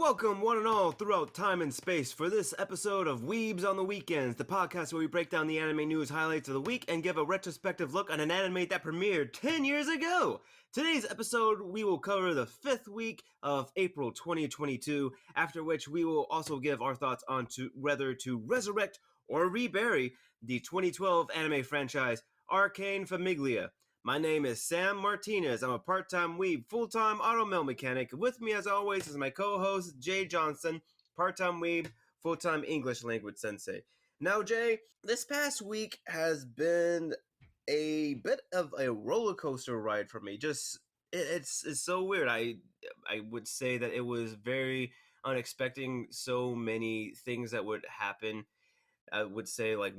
Welcome, one and all, throughout time and space for this episode of Weebs on the Weekends, the podcast where we break down the anime news highlights of the week and give a retrospective look on an anime that premiered 10 years ago. Today's episode, we will cover the 5th week of April 2022, after which we will also give our thoughts on whether to resurrect or rebury the 2012 anime franchise Arcana Famiglia. My name is Sam Martinez. I'm a part-time weeb, full-time auto mill mechanic. With me, as always, is my co-host, Jay Johnson, part-time weeb, full-time English language sensei. Now, Jay, this past week has been a bit of a roller coaster ride for me. It's so weird. I would say that it was very unexpected. So many things that would happen. I would say, like,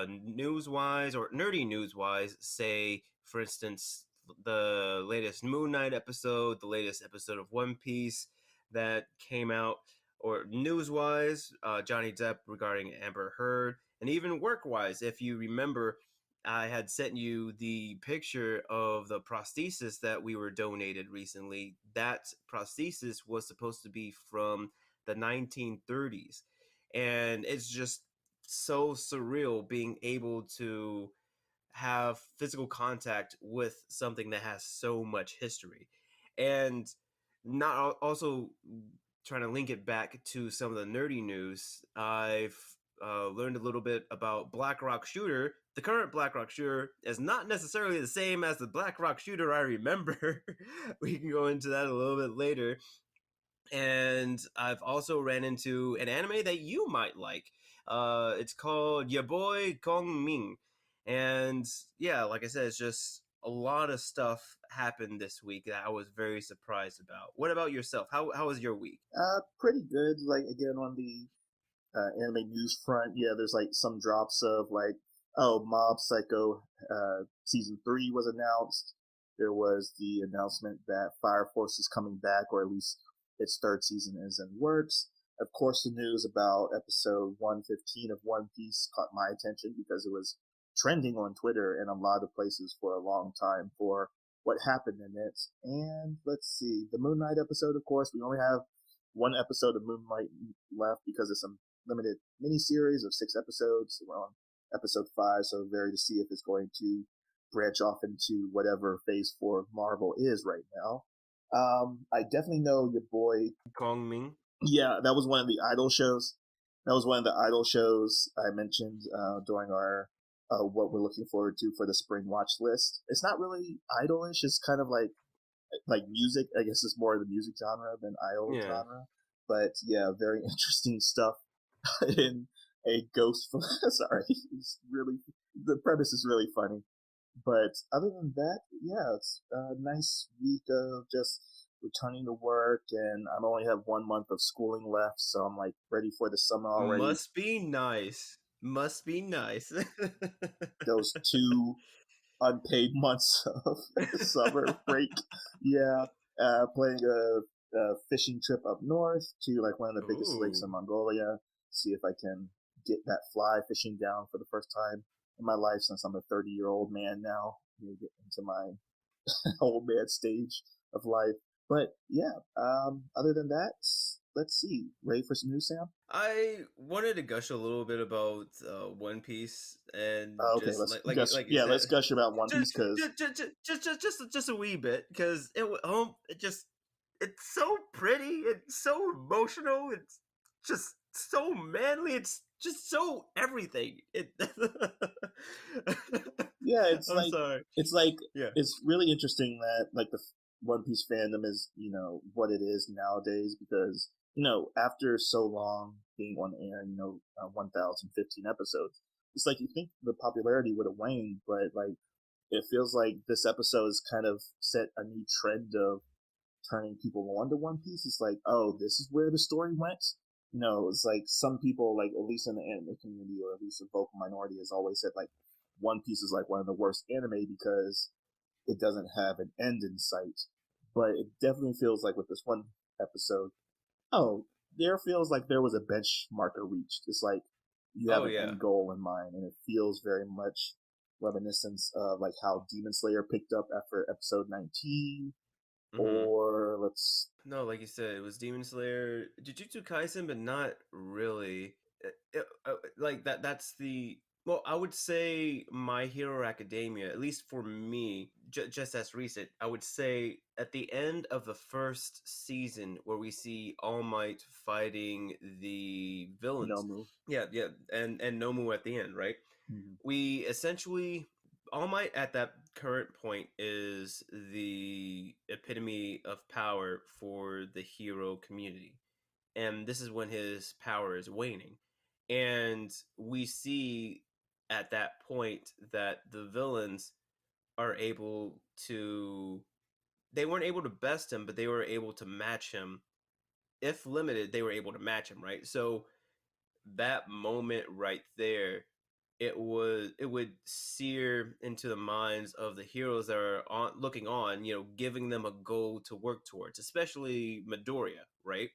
news-wise or nerdy news-wise, say, for instance, the latest Moon Knight episode, the latest episode of One Piece that came out, or news-wise, Johnny Depp regarding Amber Heard, and even work-wise, if you remember, I had sent you the picture of the prosthesis that we were donated recently. That prosthesis was supposed to be from the 1930s, and it's just so surreal being able to have physical contact with something that has so much history, and not also trying to link it back to some of the nerdy news. I've learned a little bit about Black Rock Shooter. The current Black Rock Shooter is not necessarily the same as the Black Rock Shooter I remember. We can go into that a little bit later. And I've also ran into an anime that you might like. It's called Boy Kongming. And yeah, like I said, it's just a lot of stuff happened this week that I was very surprised about. What about yourself? How was your week? Pretty good. Like, again, on the anime news front, yeah, there's like some drops of like, oh, Mob Psycho season 3 was announced. There was the announcement that Fire Force is coming back, or at least its 3rd season is in works. Of course, the news about episode 115 of One Piece caught my attention because it was trending on Twitter and a lot of places for a long time for what happened in it. And let's see, the Moon Knight episode, of course, we only have one episode of Moon Knight left because it's a limited miniseries of 6 episodes. We're on episode 5, so very to see if it's going to branch off into whatever phase 4 of Marvel is right now. I definitely know your boy Kongming. Yeah, that was one of the idol shows. That was one of the idol shows I mentioned during our what we're looking forward to for the spring watch list. It's not really idolish. It's kind of like music. I guess it's more of the music genre than idol genre. But yeah, very interesting stuff in a ghost. Sorry, it's really, the premise is really funny. But other than that, yeah, it's a nice week of just returning to work, and I only have 1 month of schooling left, so I'm like ready for the summer already. Must be nice. Those 2 unpaid months of summer break. Yeah, planning a fishing trip up north to like one of the biggest lakes in Mongolia. See if I can get that fly fishing down for the first time in my life, since I'm a 30-year-old man now. You get into my old man stage of life. But yeah, other than that, let's see. Ready for some news, Sam? I wanted to gush a little bit about One Piece, and okay, let's gush. Let's gush about One Piece because just a wee bit, because it's so pretty, it's so emotional, it's just so manly, it's just so everything. Yeah, it's I'm sorry. It's really interesting that like the One Piece fandom is, what it is nowadays, because, after so long being on air, 1,015 episodes, it's like you think the popularity would have waned, but like it feels like this episode has kind of set a new trend of turning people on to One Piece. It's like, oh, this is where the story went. It's like some people, like at least in the anime community, or at least a vocal minority, has always said like One Piece is like one of the worst anime because it doesn't have an end in sight. But it definitely feels like with this one episode, there feels like there was a benchmarker reached. It's like you have an end goal in mind, and it feels very much reminiscence of like how Demon Slayer picked up after episode 19, or let's... No, like you said, it was Demon Slayer, Jujutsu Kaisen, but not really. Like that's the... Well, I would say My Hero Academia, at least for me, just as recent, I would say at the end of the first season where we see All Might fighting the villains. Noumu. Yeah, and Noumu at the end, right? We essentially... All Might at that current point is the epitome of power for the hero community. And this is when his power is waning. And we see at that point that the villains are able to... They weren't able to best him, but they were able to match him. If limited, they were able to match him, right? So that moment right there, it would sear into the minds of the heroes that are looking on, giving them a goal to work towards, especially Midoriya, right?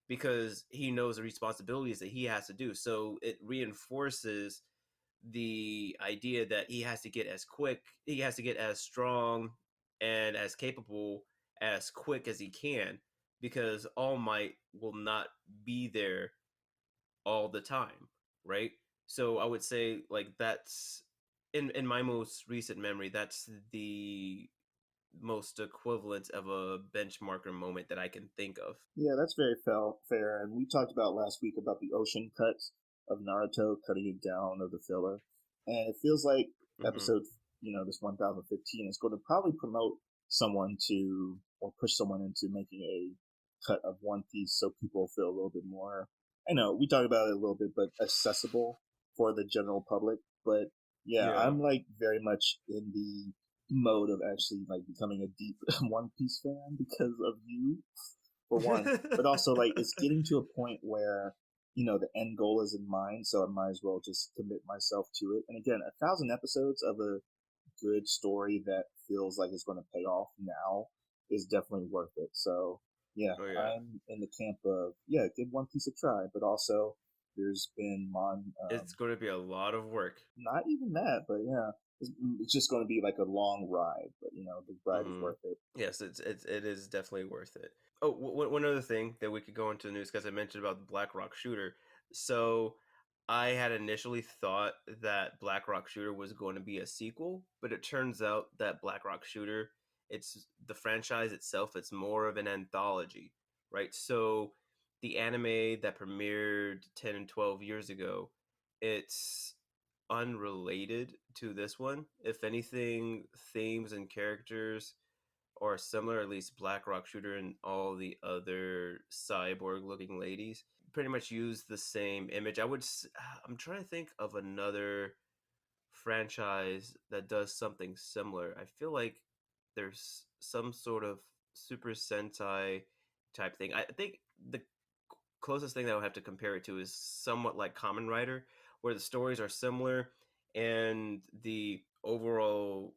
Because he knows the responsibilities that he has to do. So it reinforces the idea that he has to get as strong and as capable as quick as he can, because All Might will not be there all the time, right? So I would say, like, that's in my most recent memory, that's the most equivalent of a benchmarker moment that I can think of. Yeah, that's very fair. And we talked about last week about the ocean cuts of Naruto cutting it down of the filler. And it feels like episode, this 1015 is going to probably promote someone to, or push someone into making a cut of One Piece so people feel a little bit more, I know, we talked about it a little bit, but accessible for the general public. But yeah, I'm like very much in the mode of actually like becoming a deep One Piece fan because of you, for one. But also, like, it's getting to a point where, the end goal is in mind, so I might as well just commit myself to it. And again, 1,000 episodes of a good story that feels like it's going to pay off now is definitely worth it. So yeah, I'm in the camp of, give One Piece a try, but also there's been it's going to be a lot of work. Not even that, but yeah, it's just going to be like a long ride, but the ride is worth it. Yes, it is definitely worth it. Oh, one other thing that we could go into the news, because I mentioned about the Black Rock Shooter. So I had initially thought that Black Rock Shooter was going to be a sequel, but it turns out that Black Rock Shooter, it's the franchise itself, it's more of an anthology, right? So the anime that premiered 10 and 12 years ago, it's unrelated to this one. If anything, themes and characters are similar, at least Black Rock Shooter and all the other cyborg looking ladies pretty much use the same image. I'm trying to think of another franchise that does something similar. I feel like there's some sort of Super Sentai type thing. I think the closest thing that I would have to compare it to is somewhat like Kamen Rider, where the stories are similar and the overall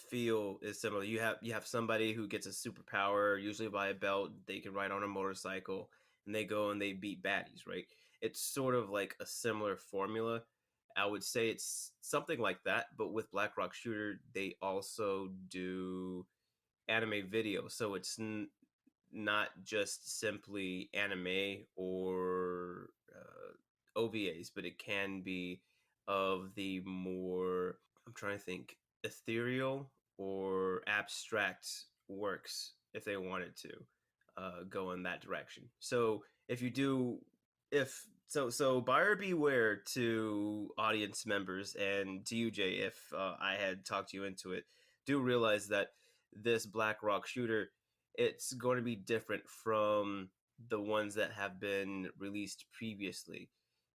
feel is similar. You have somebody who gets a superpower, usually by a belt. They can ride on a motorcycle, and they go and they beat baddies, right? It's sort of like a similar formula. I would say it's something like that, but with Black Rock Shooter, they also do anime video, so it's not just simply anime or OVAs, but it can be of the more, I'm trying to think, ethereal or abstract works if they wanted to go in that direction. So if you do, if so buyer beware to audience members and to you, Jay, if I had talked you into it, do realize that this Black Rock Shooter, it's going to be different from the ones that have been released previously.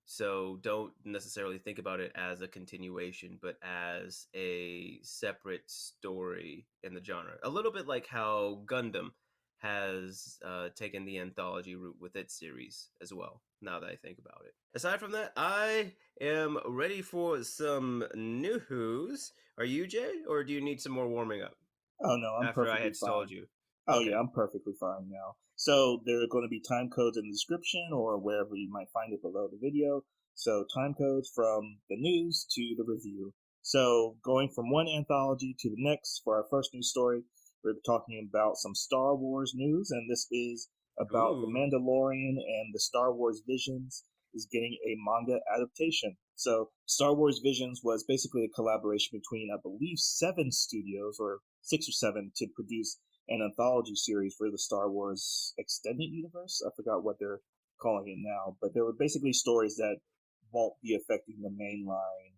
So don't necessarily think about it as a continuation, but as a separate story in the genre. A little bit like how Gundam has taken the anthology route with its series as well, now that I think about it. Aside from that, I am ready for some news. Are you, Jay, or do you need some more warming up? Oh, no, I'm after perfectly I had fine. stalled you. Oh, okay. Yeah, I'm perfectly fine now. So there are going to be time codes in the description or wherever you might find it below the video. So time codes from the news to the review. So going from one anthology to the next for our first news story, We're talking about some Star Wars news, and this is about The Mandalorian and the Star Wars Visions is getting a manga adaptation. So Star Wars Visions was basically a collaboration between, I believe, 7 studios, or 6 or 7, to produce an anthology series for the Star Wars extended universe. I forgot what they're calling it now, but there were basically stories that won't be affecting the mainline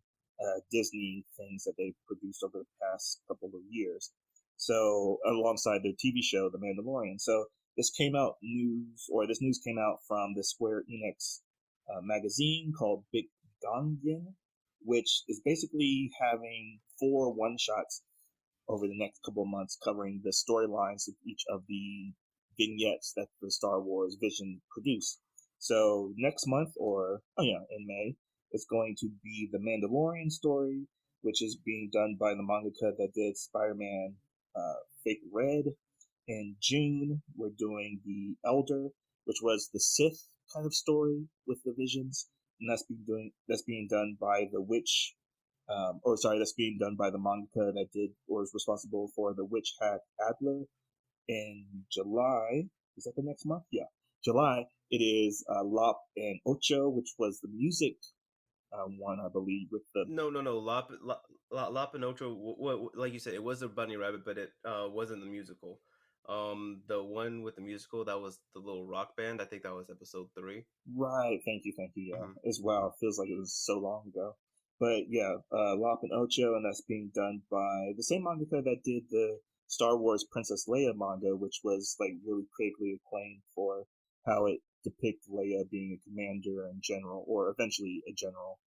Disney things that they've produced over the past couple of years. So alongside their TV show, The Mandalorian. So this news came out from the Square Enix magazine called Big Gongin, which is basically having 4 one-shots over the next couple of months covering the storylines of each of the vignettes that the Star Wars Vision produced. So next month, in May, it's going to be the Mandalorian story, which is being done by the mangaka that did Spider-Man Fake Red. In June, we're doing The Elder, which was the Sith kind of story with the Visions, and that's being done by the Witch. That's being done by the mangaka that did or is responsible for the Witch Hat Adler. In July, is that the next month? Yeah, July. It is Lop and Ocho, which was the music one, I believe, with the No. Lop and Ocho, like you said, it was a bunny rabbit, but it wasn't the musical. The one with the musical, that was the little rock band. I think that was episode 3. Right. Thank you. Yeah, as well. Feels like it was so long ago. But yeah, Lop and Ocho, and that's being done by the same mangaka that did the Star Wars Princess Leia manga, which was like really critically acclaimed for how it depicts Leia being a commander and general, or eventually a general,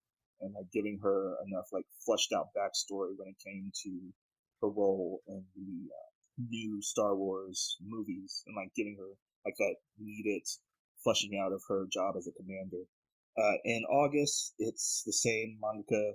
and like giving her enough like fleshed out backstory when it came to her role in the new Star Wars movies, and like giving her like that needed fleshing out of her job as a commander. In August, it's the same mangaka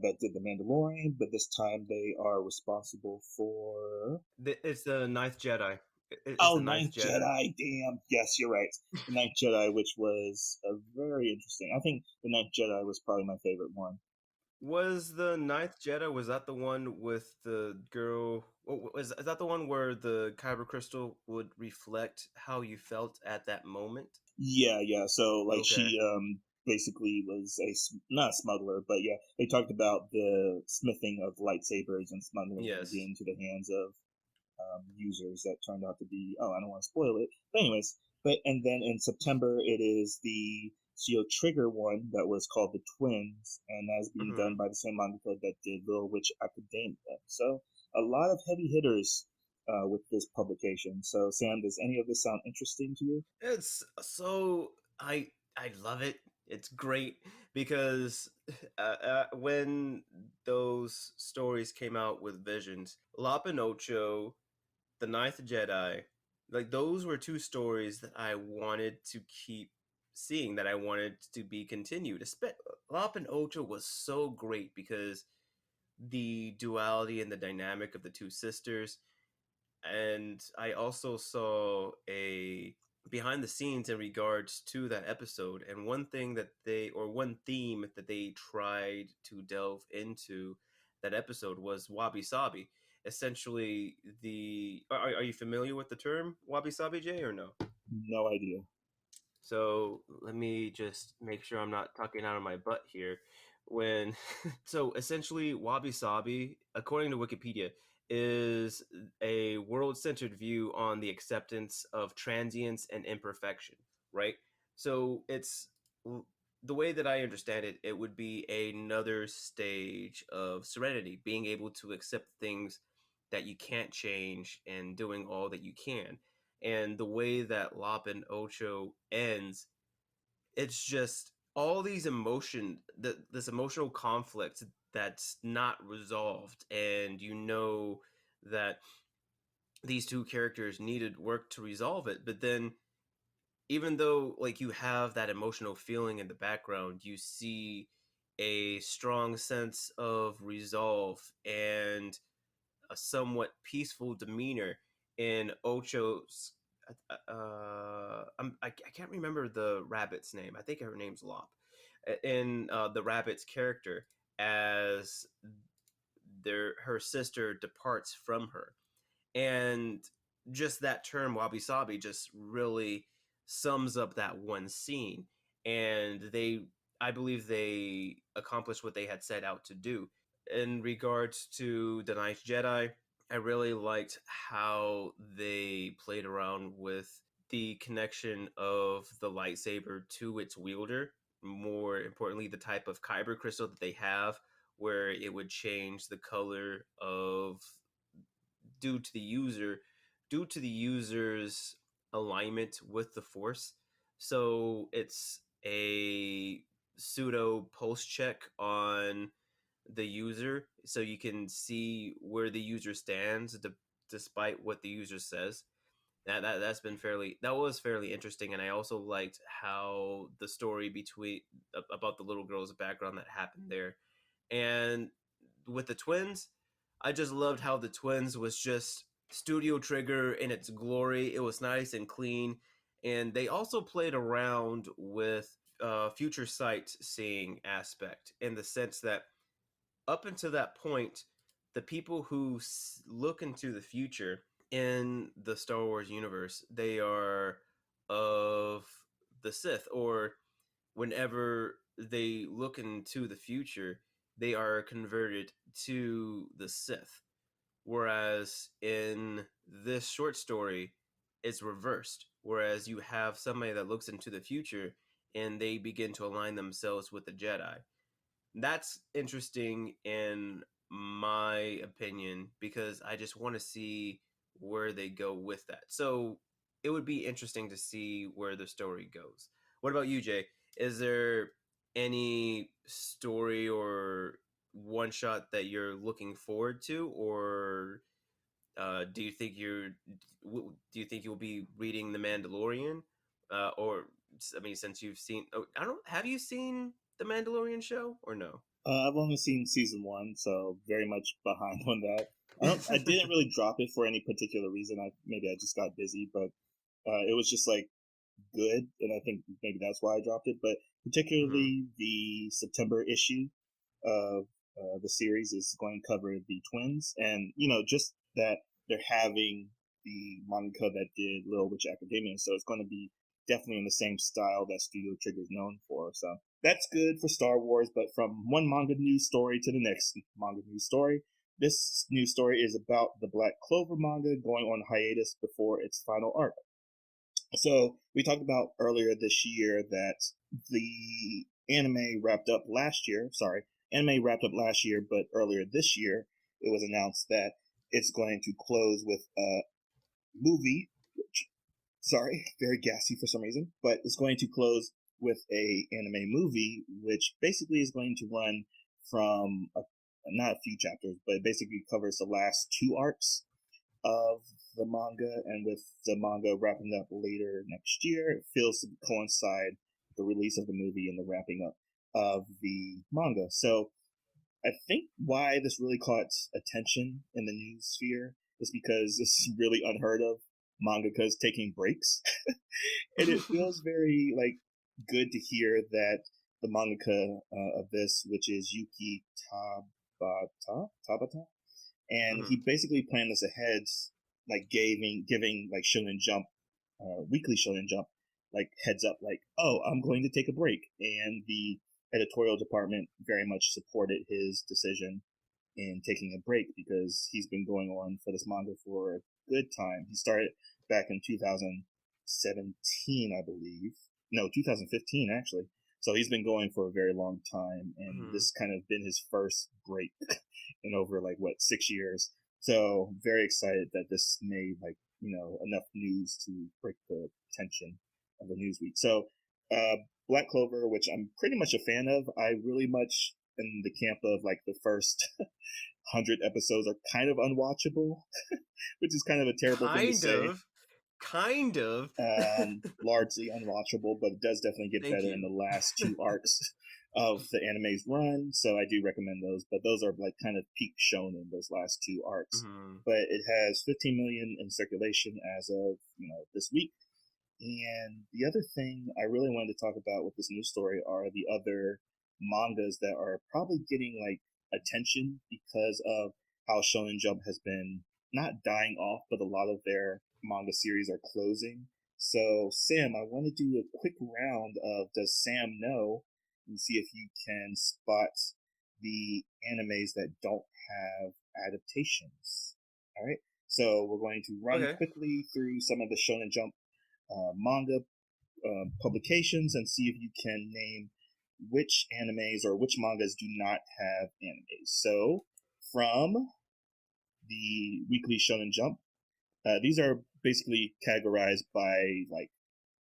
that did The Mandalorian, but this time they are responsible for... It's the Ninth Jedi. It's the Ninth Jedi. Damn. Yes, you're right. The Ninth Jedi, which was very interesting. I think The Ninth Jedi was probably my favorite one. Was the Ninth Jedi, was that the one with the girl? Is that the one where the kyber crystal would reflect how you felt at that moment? Yeah. So like she basically was not a smuggler, but yeah, they talked about the smithing of lightsabers and smuggling them into the hands of users that turned out to be, I don't want to spoil it, but anyways. And then in September it is the Seal Trigger one that was called The Twins, and that's being done by the same mangaka that did Little Witch Academia. So a lot of heavy hitters with this publication. So Sam, does any of this sound interesting to you? It's so I love it. It's great because when those stories came out with Visions, Lop and Ocho, The Ninth Jedi, like those were 2 stories that I wanted to keep seeing, that I wanted to be continued. Lop and Ocho was so great because the duality and the dynamic of the 2 sisters. And I also saw a behind the scenes in regards to that episode, and one theme that they tried to delve into that episode was wabi sabi. Essentially, are you familiar with the term wabi sabi, Jay, or no? No idea. So let me just make sure I'm not talking out of my butt here. So essentially, wabi sabi, according to Wikipedia, is a world-centered view on the acceptance of transience and imperfection, right? So it's the way that I understand it, it would be another stage of serenity, being able to accept things that you can't change and doing all that you can. And the way that Lop and Ocho ends, it's just all these this emotional conflict that's not resolved, and you know that these 2 characters needed work to resolve it, but then even though like you have that emotional feeling in the background, you see a strong sense of resolve and a somewhat peaceful demeanor in Ocho's. I can't remember the rabbit's name. I think her name's Lop. In the rabbit's character, as her sister departs from her, And just that term wabi sabi just really sums up that one scene. And I believe they accomplished what they had set out to do. In regards to The Ninth Jedi, I really liked how they played around with the connection of the lightsaber to its wielder. More importantly, the type of kyber crystal that they have, where it would change the color of due to the user's alignment with the force. So it's a pseudo pulse check on the user, so you can see where the user stands despite what the user says. That was fairly interesting. And I also liked how the story between about the little girl's background that happened there. And with the twins, I just loved how the twins was just Studio Trigger in its glory. It was nice and clean. And they also played around with future sight seeing aspect, in the sense that up until that point, the people who look into the future in the Star Wars universe, they are of the Sith, or whenever they look into the future, they are converted to the Sith. Whereas in this short story, it's reversed. Whereas you have somebody that looks into the future and they begin to align themselves with the Jedi. That's interesting in my opinion, because I just want to see where they go with that. So it would be interesting to see where the story goes. What about you, Jay? Is there any story or one shot that you're looking forward to, or do you think you'll be reading The Mandalorian, or I mean, since you've seen, I don't, have you seen The Mandalorian show or no? I've only seen season 1, so very much behind on that. I didn't really drop it for any particular reason. Maybe I just got busy, but it was just like good, and I think maybe that's why I dropped it. But particularly the September issue of the series is going to cover the twins, and just that they're having the manga that did Little Witch Academia, so it's going to be definitely in the same style that Studio Trigger is known for. So that's good for Star Wars. But from one manga news story to the next manga news story, this news story is about the Black Clover manga going on hiatus before its final arc. So we talked about earlier this year that the anime wrapped up last year. But earlier this year, it was announced that it's going to close with a movie. Very gassy for some reason, but it's going to close with a anime movie, which basically is going to run from not a few chapters, but it basically covers the last 2 arcs of the manga, and with the manga wrapping up later next year, it feels to coincide the release of the movie and the wrapping up of the manga. So I think why this really caught attention in the news sphere is because this is really unheard of, mangakas taking breaks. And it feels very good to hear that the mangaka of this, which is Yuki Tabata, and he basically planned this ahead, giving Shonen Jump, Weekly Shonen Jump, heads up, oh, I'm going to take a break. And the editorial department very much supported his decision in taking a break, because he's been going on for this manga for a good time. He started back in 2017, I believe. No, 2015, actually. So he's been going for a very long time, and this kind of been his first break in over 6 years. So very excited that this made enough news to break the tension of the news week. So Black Clover, which I'm pretty much a fan of, I really much in the camp of the first 100 episodes are kind of unwatchable, which is kind of a terrible thing to say. Kind of. Largely unwatchable, but it does definitely get better in the last 2 arcs of the anime's run, so I do recommend those. But those are kind of peak shonen, those last 2 arcs. But it has 15 million in circulation as of this week. And the other thing I really wanted to talk about with this news story are the other mangas that are probably getting attention because of how Shonen Jump has been not dying off, but a lot of their manga series are closing. So, Sam, I want to do a quick round of Does Sam Know? And see if you can spot the animes that don't have adaptations. All right. So we're going to run quickly through some of the Shonen Jump manga publications and see if you can name which animes or which mangas do not have animes. So from the Weekly Shonen Jump, these are basically categorized by like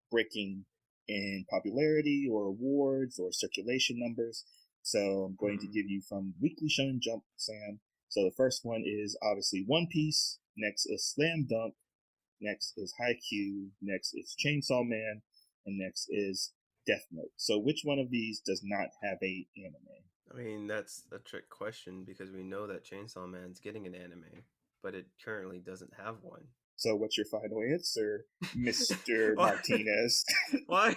breaking in popularity or awards or circulation numbers. So I'm going to give you from Weekly Shonen Jump, Sam. So the first one is obviously One Piece. Next is Slam Dunk. Next is Haikyuu. Next is Chainsaw Man. And next is Death Note. So which one of these does not have a anime? I mean, that's a trick question because we know that Chainsaw Man's getting an anime, but it currently doesn't have one. So what's your final answer, Mr. Martinez? Why?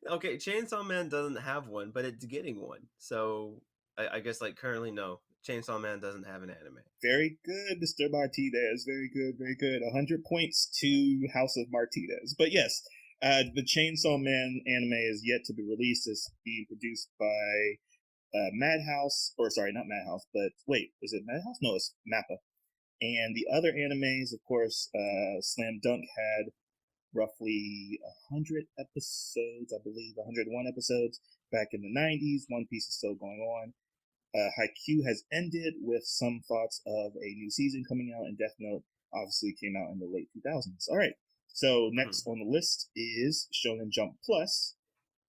Okay, Chainsaw Man doesn't have one, but it's getting one. So I guess like currently, no. Chainsaw Man doesn't have an anime. Very good, Mr. Martinez. Very good, very good. 100 points to House of Martinez. But yes, the Chainsaw Man anime is yet to be released. It's being produced by Madhouse, or sorry, not Madhouse, but wait, is it Madhouse? No, it's Mappa. And the other animes, of course, Slam Dunk had roughly 100 episodes, I believe, 101 episodes back in the 90s. One Piece is still going on. Haikyuu has ended with some thoughts of a new season coming out, and Death Note obviously came out in the late 2000s. All right, so next on the list is Shonen Jump Plus,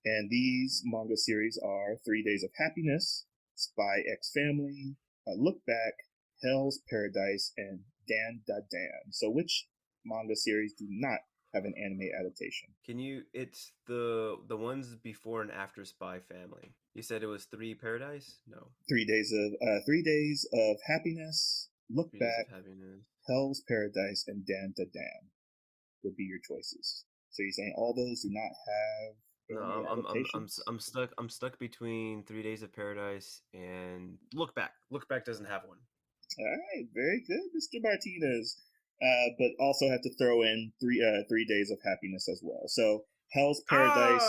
and these manga series are 3 Days of Happiness, Spy X Family, Look Back, Hell's Paradise, and Dan Da Dan. So which manga series do not have an anime adaptation? Can you? It's the ones before and after Spy Family. You said it was 3 Paradise? No. 3 Days of Happiness, Look Back, Hell's Paradise, and Dan Da Dan would be your choices. So you're saying all those do not have. No, I'm stuck between 3 Days of Paradise and Look Back. Look Back doesn't have one. All right, very good, Mr. Martinez. But also have to throw in 3 Days of Happiness as well. So Hell's Paradise,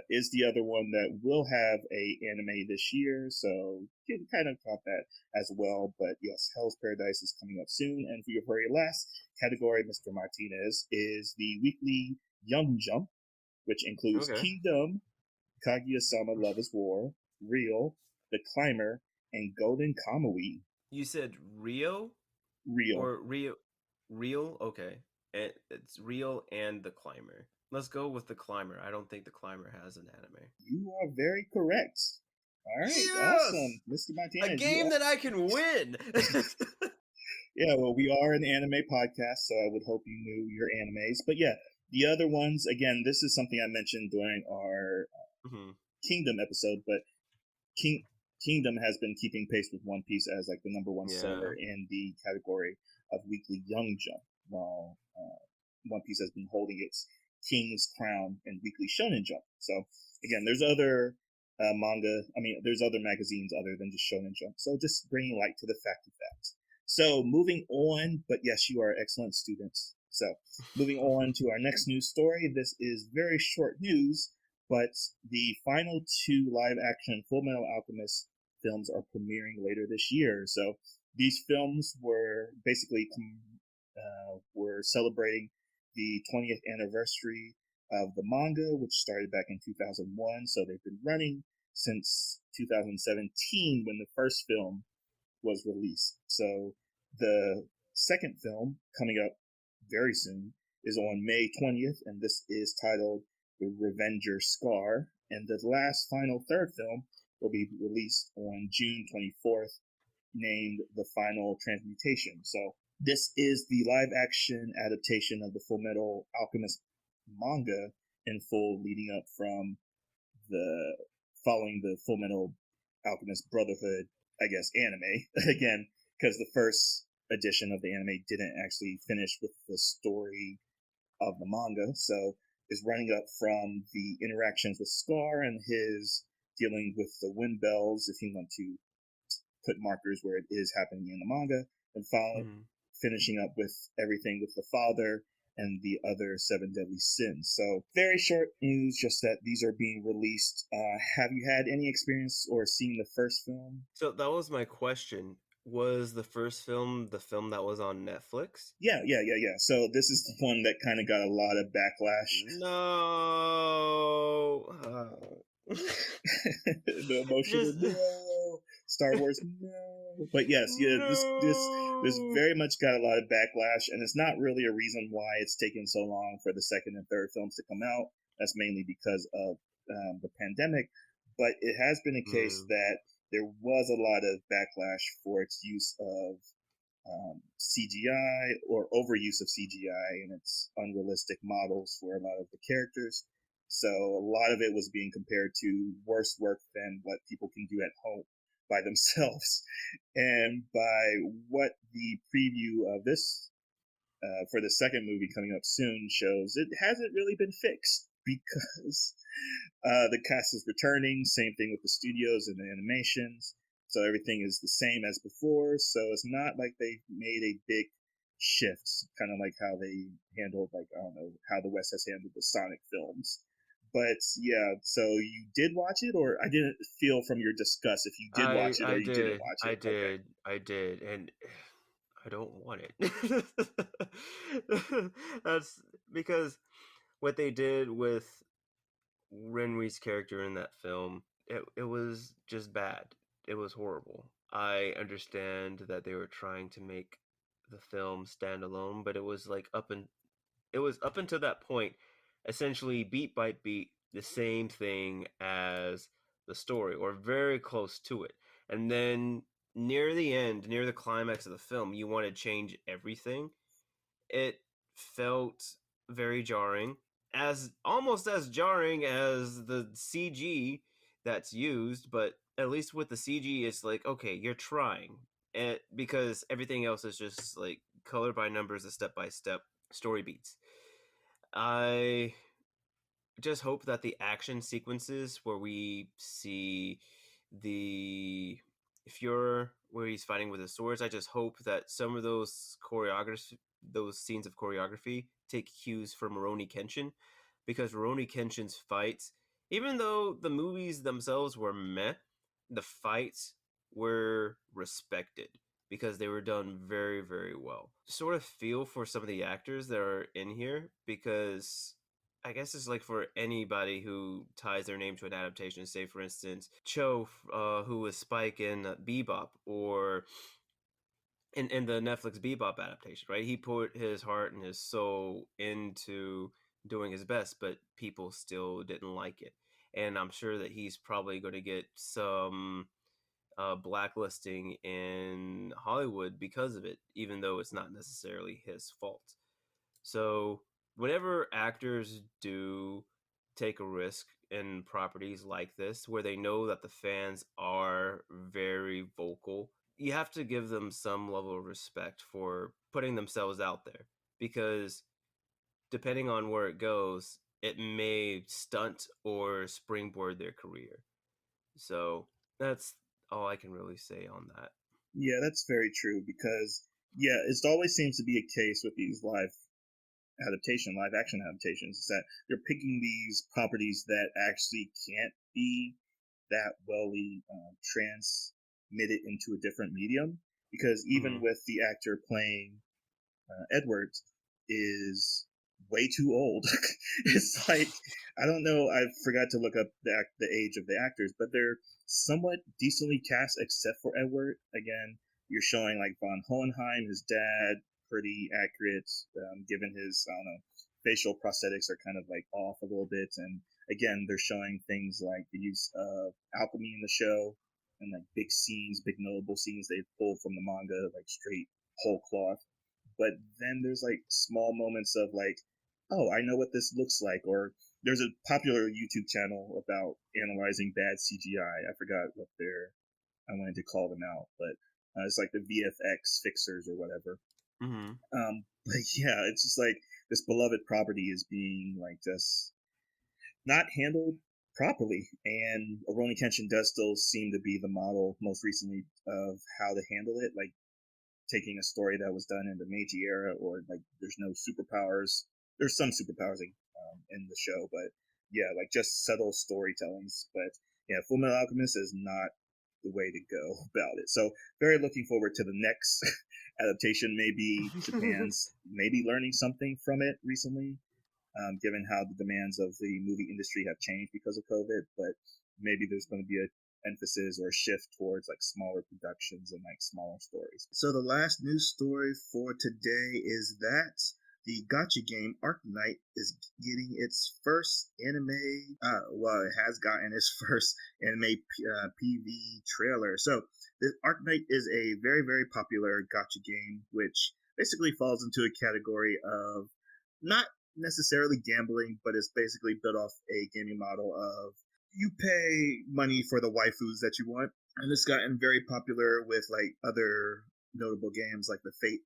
is the other one that will have a anime this year. So you can kind of count that as well. But yes, Hell's Paradise is coming up soon. And for your very last category, Mr. Martinez, is the Weekly Young Jump, which includes Kingdom, Kaguya-sama Love is War, Real, The Climber, and Golden Kamuy. You said Rio? Real. Or Real? Okay. It's Real and The Climber. Let's go with The Climber. I don't think The Climber has an anime. You are very correct. All right. Yes! Awesome. Mr. Martinez. A game that I can win! Yeah, well, we are an anime podcast, so I would hope you knew your animes. But yeah, the other ones, again, this is something I mentioned during our Kingdom episode, but Kingdom has been keeping pace with One Piece as like the number one seller in the category of Weekly Young Jump, while One Piece has been holding its King's crown in Weekly Shonen Jump. So again, there's other there's other magazines other than just Shonen Jump. So just bringing light to the fact of that. So moving on, but yes, you are excellent students. So moving on to our next news story. This is very short news, but the final 2 live-action Fullmetal Alchemist films are premiering later this year. So these films were basically were celebrating the 20th anniversary of the manga, which started back in 2001. So they've been running since 2017 when the first film was released. So the second film coming up very soon is on May 20th, and this is titled The Revenger Scar. And the last final third film will be released on June 24th, named The Final Transmutation. So this is the live-action adaptation of the Fullmetal Alchemist manga in full, leading up from following the Fullmetal Alchemist Brotherhood, I guess, anime. Again, because the first edition of the anime didn't actually finish with the story of the manga. So it's running up from the interactions with Scar and his dealing with the wind bells, if you want to put markers where it is happening in the manga, and finishing up with everything with the father and the other 7 deadly sins. So very short news, just that these are being released. Have you had any experience or seen the first film? So that was my question. Was the first film the film that was on Netflix? Yeah. So this is the one that kind of got a lot of backlash. No. The emotional no. Star Wars no. But yes, this very much got a lot of backlash, and it's not really a reason why it's taken so long for the second and third films to come out. That's mainly because of the pandemic. But it has been a case that there was a lot of backlash for its use of CGI or overuse of CGI and its unrealistic models for a lot of the characters. So a lot of it was being compared to worse work than what people can do at home by themselves. And by what the preview of this for the second movie coming up soon shows, it hasn't really been fixed because the cast is returning. Same thing with the studios and the animations. So everything is the same as before. So it's not like they made a big shift, kind of like how they handled, like, I don't know, how the West has handled the Sonic films. But yeah, so you did watch it, or I didn't feel from your discuss if you did watch it or you didn't watch it. I did, and I don't want it. That's because what they did with Renri's character in that film, it was just bad. It was horrible. I understand that they were trying to make the film stand alone, but it was like up until that point, essentially beat by beat, the same thing as the story, or very close to it. And then near the end, near the climax of the film, you want to change everything. It felt very jarring, as almost as jarring as the CG that's used, but at least with the CG, it's like, okay, you're trying. Because everything else is just like color by numbers, a step by step story beats. I just hope that the action sequences where we see the Fuhrer where he's fighting with his swords, I just hope that some of those scenes of choreography take cues from Rurouni Kenshin, because Rurouni Kenshin's fights, even though the movies themselves were meh, the fights were respected because they were done very, very well. Sort of feel for some of the actors that are in here, because I guess it's like for anybody who ties their name to an adaptation. Say, for instance, Cho, who was Spike in Bebop, or in the Netflix Bebop adaptation, right? He put his heart and his soul into doing his best, but people still didn't like it. And I'm sure that he's probably going to get some blacklisting in Hollywood because of it, even though it's not necessarily his fault. So whenever actors do take a risk in properties like this, where they know that the fans are very vocal, you have to give them some level of respect for putting themselves out there, because depending on where it goes, it may stunt or springboard their career. So that's all I can really say on that. Yeah, that's very true, because it always seems to be a case with these live action adaptations, is that they're picking these properties that actually can't be that well transmitted into a different medium, because even with the actor playing Edward is way too old. It's like, I don't know, I forgot to look up the age of the actors, but they're somewhat decently cast except for Edward. Again, you're showing like Von Hohenheim, his dad, pretty accurate, given his, I don't know, facial prosthetics are kind of like off a little bit. And again, they're showing things like the use of alchemy in the show, and like big notable scenes they pulled from the manga, like straight whole cloth. But then there's like small moments of like, oh, I know what this looks like. Or there's a popular YouTube channel about analyzing bad CGI. I forgot what I wanted to call them out, but it's like the VFX fixers or whatever. But yeah, it's just like this beloved property is being like just not handled properly. And Rurouni Kenshin does still seem to be the model most recently of how to handle it. Like taking a story that was done in the Meiji era, or like there's no superpowers. There's some superpowers in the show, but yeah, like just subtle storytellings. But yeah, Fullmetal Alchemist is not the way to go about it. So very looking forward to the next adaptation. Maybe Japan's maybe learning something from it recently, given how the demands of the movie industry have changed because of COVID. But maybe there's going to be a emphasis or a shift towards like smaller productions and like smaller stories. So the last news story for today is that the gacha game Arcana is getting its first anime, it has gotten its first anime PV trailer. So this Arcana is a very, very popular gacha game, which basically falls into a category of not necessarily gambling, but it's basically built off a gaming model of you pay money for the waifus that you want. And it's gotten very popular with like other notable games like the Fate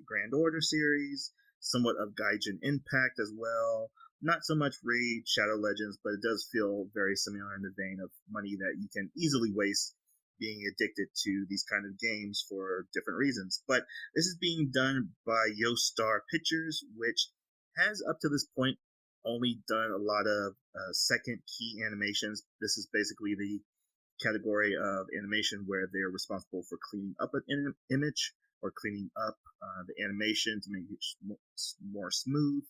Grand Order series, somewhat of Gaijin Impact as well. Not so much Raid Shadow Legends, but it does feel very similar in the vein of money that you can easily waste being addicted to these kind of games for different reasons. But this is being done by Yoastar Pictures, which has up to this point only done a lot of second key animations. This is basically the category of animation where they're responsible for cleaning up an image or cleaning up the animation to make it more smooth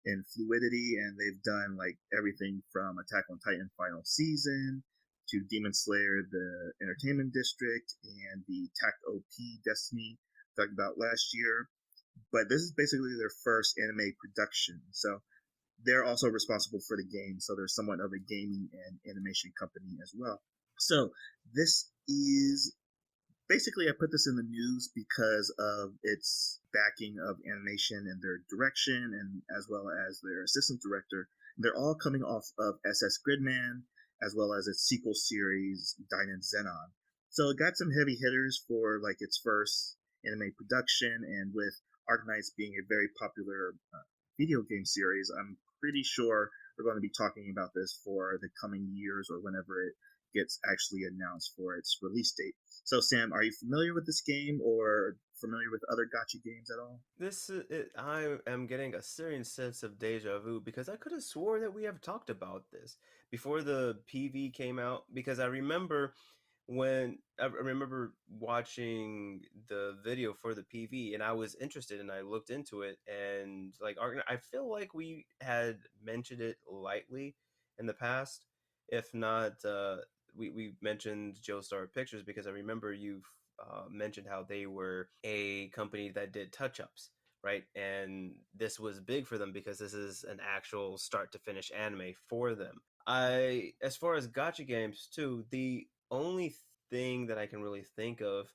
and fluidity. And they've done like everything from Attack on Titan final season to Demon Slayer, the Entertainment District, and the Tact OP Destiny talked about last year. But this is basically their first anime production. So they're also responsible for the game. So they're somewhat of a gaming and animation company as well. So this is basically, I put this in the news because of its backing of animation and their direction, and as well as their assistant director. They're all coming off of SS Gridman, as well as its sequel series, Dynan Zenon. So it got some heavy hitters for like its first anime production, and with Arcana being a very popular video game series, I'm pretty sure we're going to be talking about this for the coming years or whenever it gets actually announced for its release date. So, Sam, are you familiar with this game or familiar with other gacha games at all? I am getting a serious sense of deja vu because I could have swore that we have talked about this before the PV came out. Because I remember I remember watching the video for the PV and I was interested and I looked into it, and like I feel like we had mentioned it lightly in the past, if not we mentioned Joestar Pictures because I remember you've mentioned how they were a company that did touch-ups, right? And this was big for them because this is an actual start to finish anime for them. As far as gacha games too, the only thing that I can really think of,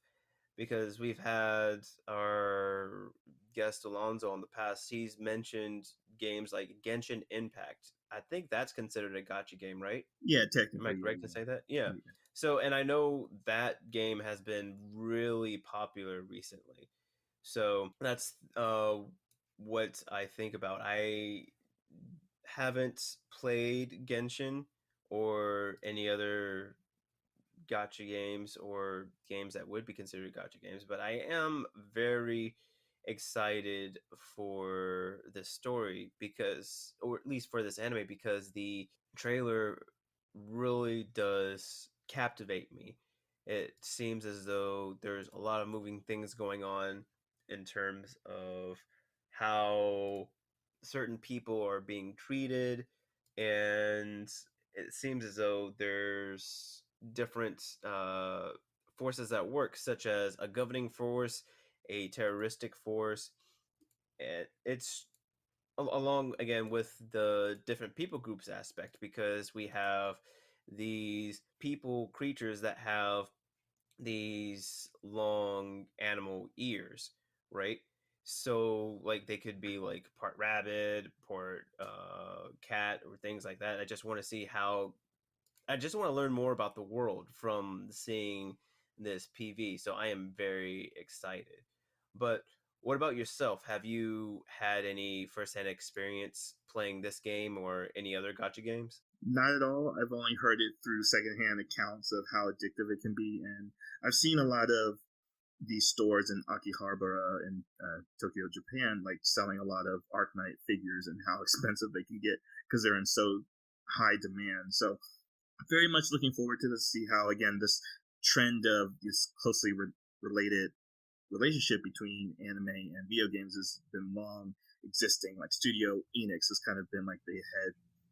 because we've had our guest Alonzo in the past, he's mentioned games like Genshin Impact. I think that's considered a gacha game, right? Yeah, Am technically. I correct to say that? Yeah. Yeah. So, and I know that game has been really popular recently. So that's what I think about. I haven't played Genshin or any other gacha games or games that would be considered gacha games, but I am very excited for this story because, or at least for this anime, because the trailer really does captivate me. It seems as though there's a lot of moving things going on in terms of how certain people are being treated, and it seems as though there's different forces at work, such as a governing force, a terroristic force, and it's along again with the different people groups aspect, because we have these people creatures that have these long animal ears, right? So like they could be like part rabbit, part cat, or things like that. I just want to learn more about the world from seeing this PV. So I am very excited. But What about yourself? Have you had any firsthand experience playing this game or any other gacha games? Not at all. I've only heard it through secondhand accounts of how addictive it can be, and I've seen a lot of these stores in Akihabara and Tokyo, Japan, like selling a lot of Arknight figures and how expensive they can get because they're in so high demand. So very much looking forward to this, see how again this trend of this closely related relationship between anime and video games has been long existing. Like Studio Enix has kind of been like the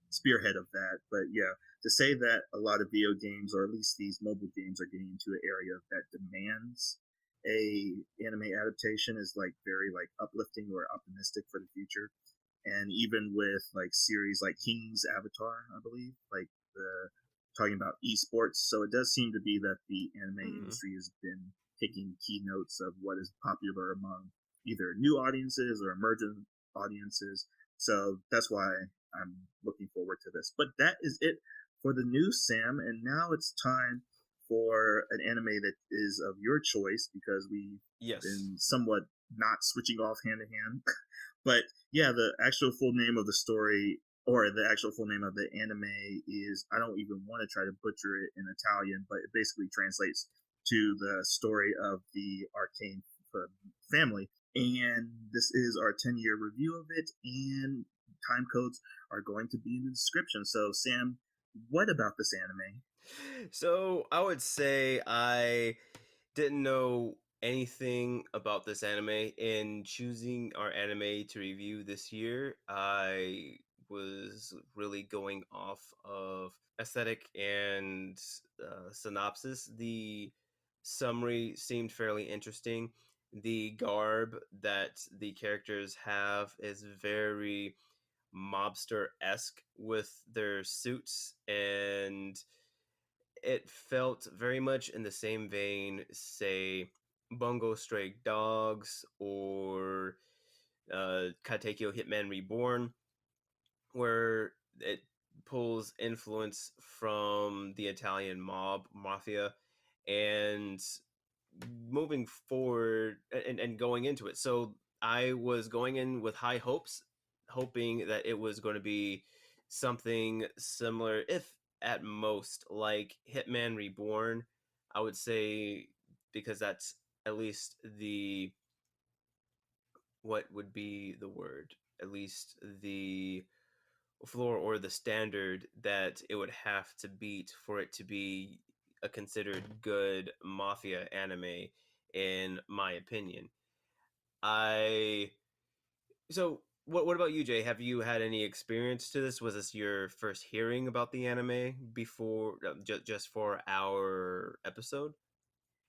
spearhead of that. But yeah, to say that a lot of video games, or at least these mobile games, are getting into an area that demands a anime adaptation is like very like uplifting or optimistic for the future. And even with like series like King's Avatar, I believe, like the talking about esports, so it does seem to be that the anime industry has been taking keynotes of what is popular among either new audiences or emergent audiences. So that's why I'm looking forward to this. But that is it for the news, Sam. And now it's time for an anime that is of your choice because we've been somewhat not switching off hand to hand. But yeah, the actual full name of the story, or the actual full name of the anime is, I don't even want to try to butcher it in Italian, but it basically translates to the story of the Arcane family. And this is our 10-year review of it, and time codes are going to be in the description. So, Sam, what about this anime? So, I would say I didn't know anything about this anime. In choosing our anime to review this year, I was really going off of aesthetic and synopsis. The summary seemed fairly interesting. The garb that the characters have is very mobster-esque with their suits, and it felt very much in the same vein, say, Bungo Stray Dogs or Katekyo Hitman Reborn, where it pulls influence from the Italian mafia, and moving forward and going into it. So I was going in with high hopes, hoping that it was going to be something similar, if at most like Hitman Reborn. I would say, because that's at least the, what would be the word? At least the floor or the standard that it would have to beat for it to be a considered good mafia anime, in my opinion. I so what about you, Jay? Have you had any experience to this? Was this your first hearing about the anime before, just for our episode?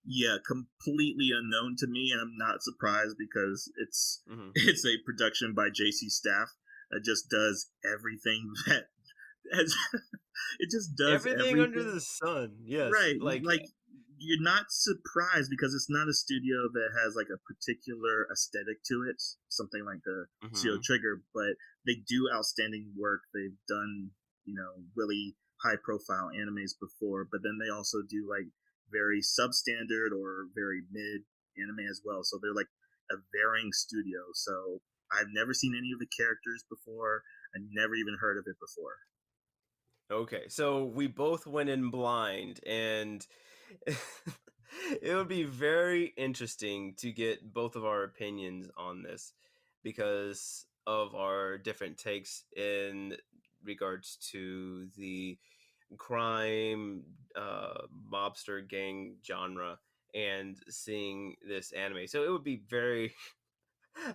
Yeah, completely unknown to me, and I'm not surprised because it's Mm-hmm. it's a production by JC Staff that just does everything that as it just does Everything under everything the sun. Yes, right. Like you're not surprised because it's not a studio that has like a particular aesthetic to it, something like the Studio mm-hmm. Trigger, but they do outstanding work. They've done, really high profile animes before, but then they also do like very substandard or very mid anime as well. So they're like a varying studio. So I've never seen any of the characters before. I never even heard of it before. Okay, so we both went in blind, and it would be very interesting to get both of our opinions on this because of our different takes in regards to the crime, mobster gang genre, and seeing this anime. So it would be very.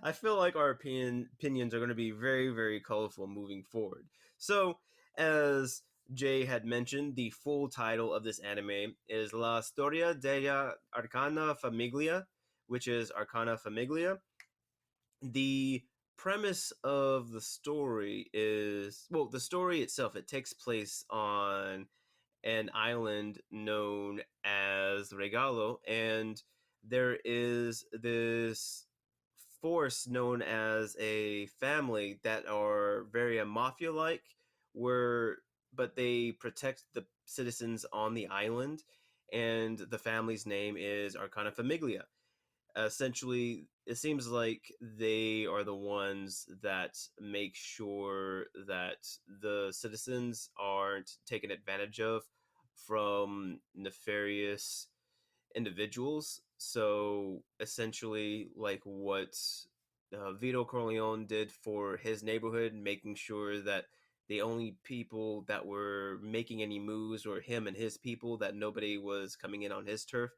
I feel like our opinions are going to be very, very colorful moving forward. So, as Jay had mentioned, the full title of this anime is La Storia della Arcana Famiglia, which is Arcana Famiglia. The premise of the story is, well, the story itself, it takes place on an island known as Regalo, and there is this force known as a family that are very mafia like, where but they protect the citizens on the island, and the family's name is Arcana Famiglia. Essentially, it seems like they are the ones that make sure that the citizens aren't taken advantage of from nefarious individuals. So essentially, like what Vito Corleone did for his neighborhood, making sure that the only people that were making any moves were him and his people, that nobody was coming in on his turf.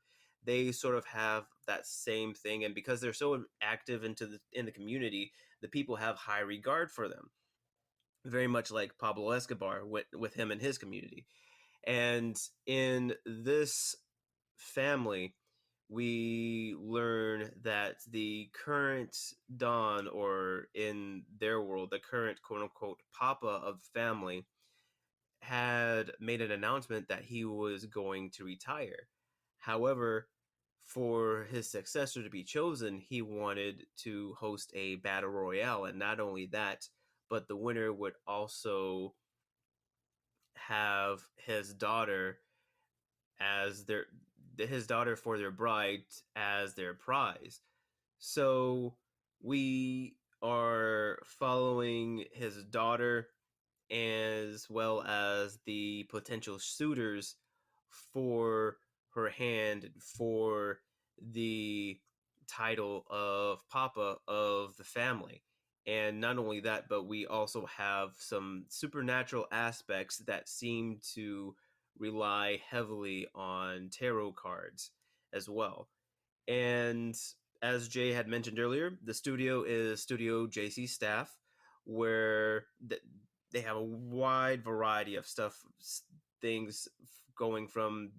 They sort of have that same thing, and because they're so active in the community, the people have high regard for them. Very much like Pablo Escobar with him and his community. And in this family, we learn that the current Don, or in their world, the current quote unquote Papa of the family, had made an announcement that he was going to retire. However, for his successor to be chosen, he wanted to host a battle royale. And not only that, but the winner would also have as their his daughter for their bride as their prize. So we are following his daughter as well as the potential suitors for her hand for the title of Papa of the family. And not only that, but we also have some supernatural aspects that seem to rely heavily on tarot cards as well. And as Jay had mentioned earlier, the studio is Studio JC Staff, where they have a wide variety of things going from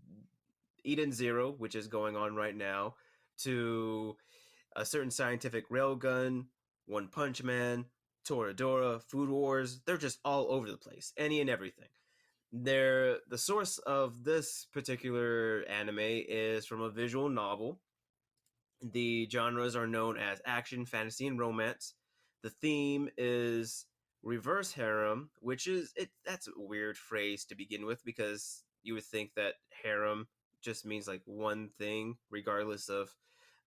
Eden Zero, which is going on right now, to a certain scientific railgun, One Punch Man, Toradora, Food Wars. They're just all over the place, any and everything. The source of this particular anime is from a visual novel. The genres are known as action, fantasy, and romance. The theme is reverse harem, which is that's a weird phrase to begin with, because you would think that harem just means like one thing regardless of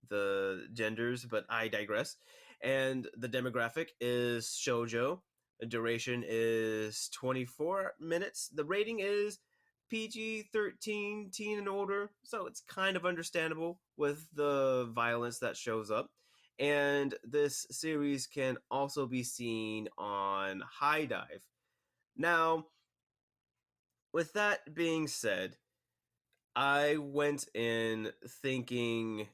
the genders, but I digress. And the demographic is shoujo. The duration is 24 minutes. The rating is PG-13, teen and older, so it's kind of understandable with the violence that shows up. And this series can also be seen on High Dive. Now, with that being said, I went in thinking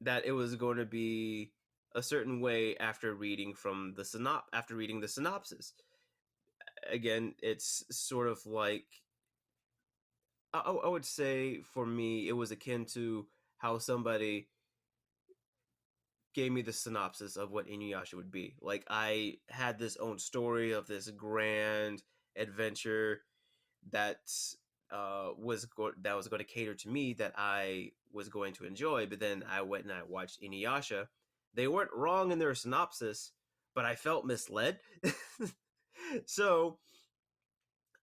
that it was going to be a certain way after reading the synopsis. Again, it's sort of like I would say for me, it was akin to how somebody gave me the synopsis of what Inuyasha would be. Like, I had this own story of this grand adventure that that was going to cater to me, that I was going to enjoy. But then I went and I watched Inuyasha. They weren't wrong in their synopsis, but I felt misled. So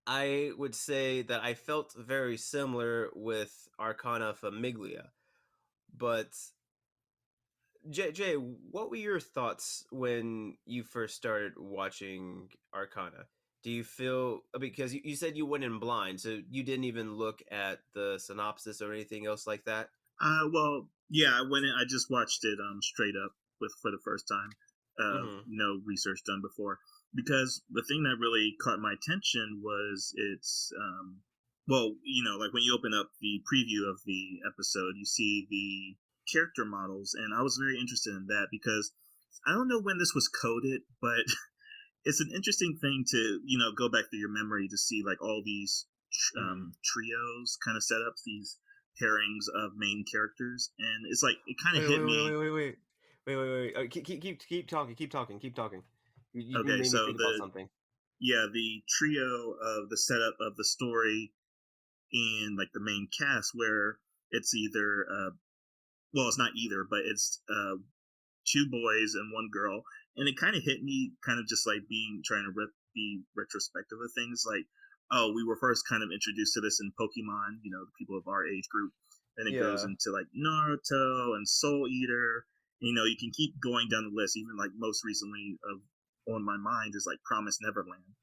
I would say that I felt very similar with Arcana Famiglia. But Jay, what were your thoughts when you first started watching Arcana? Do you feel, because you said you went in blind, so you didn't even look at the synopsis or anything else like that? Well, yeah, I went in. I just watched it straight up for the first time. No research done before, because the thing that really caught my attention was its well, like when you open up the preview of the episode, you see the character models, and I was very interested in that because I don't know when this was coded, but it's an interesting thing to go back through your memory to see like all these trios kind of setups, these pairings of main characters, and it's like it kind of hit me. Wait. Keep talking. You Okay, made me so think about something. the trio of the setup of the story in like the main cast, where it's either well, it's not either, but it's two boys and one girl, and it kind of hit me, kind of just like trying to be retrospective of things, like, oh, we were first kind of introduced to this in Pokemon, the people of our age group, and it goes Yeah. into like Naruto and Soul Eater, You know, you can keep going down the list. Even like most recently of on my mind is like Promise Neverland,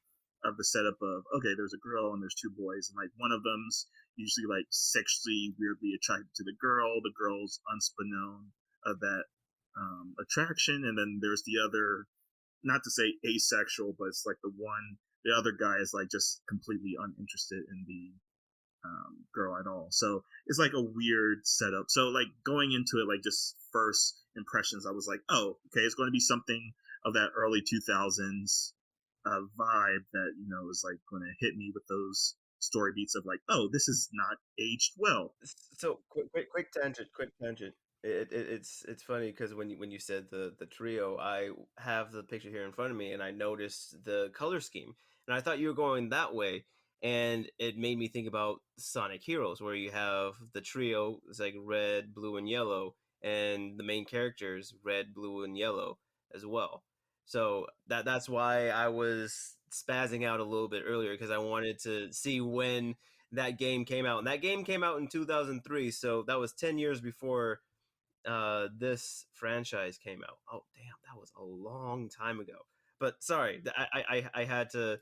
of the setup of, okay, there's a girl and there's two boys, and like one of them's usually like sexually weirdly attracted to the girl's unbeknown of that attraction, and then there's the other, not to say asexual, but it's like the other guy is like just completely uninterested in the girl at all. So it's like a weird setup. So like going into it, like just first impressions, I was like, oh, okay, it's going to be something of that early 2000s vibe that, you know, is like going to hit me with those story beats of like, oh, this is not aged well. So quick tangent, it's funny because when you said the trio, I have the picture here in front of me, and I noticed the color scheme, and I thought you were going that way, and it made me think about Sonic Heroes, where you have the trio, it's like red, blue, and yellow, and the main characters red, blue, and yellow as well. So that's why I was spazzing out a little bit earlier, because I wanted to see when that game came out, and that game came out in 2003, so that was 10 years before this franchise came out. Oh damn, that was a long time ago. But sorry, I had to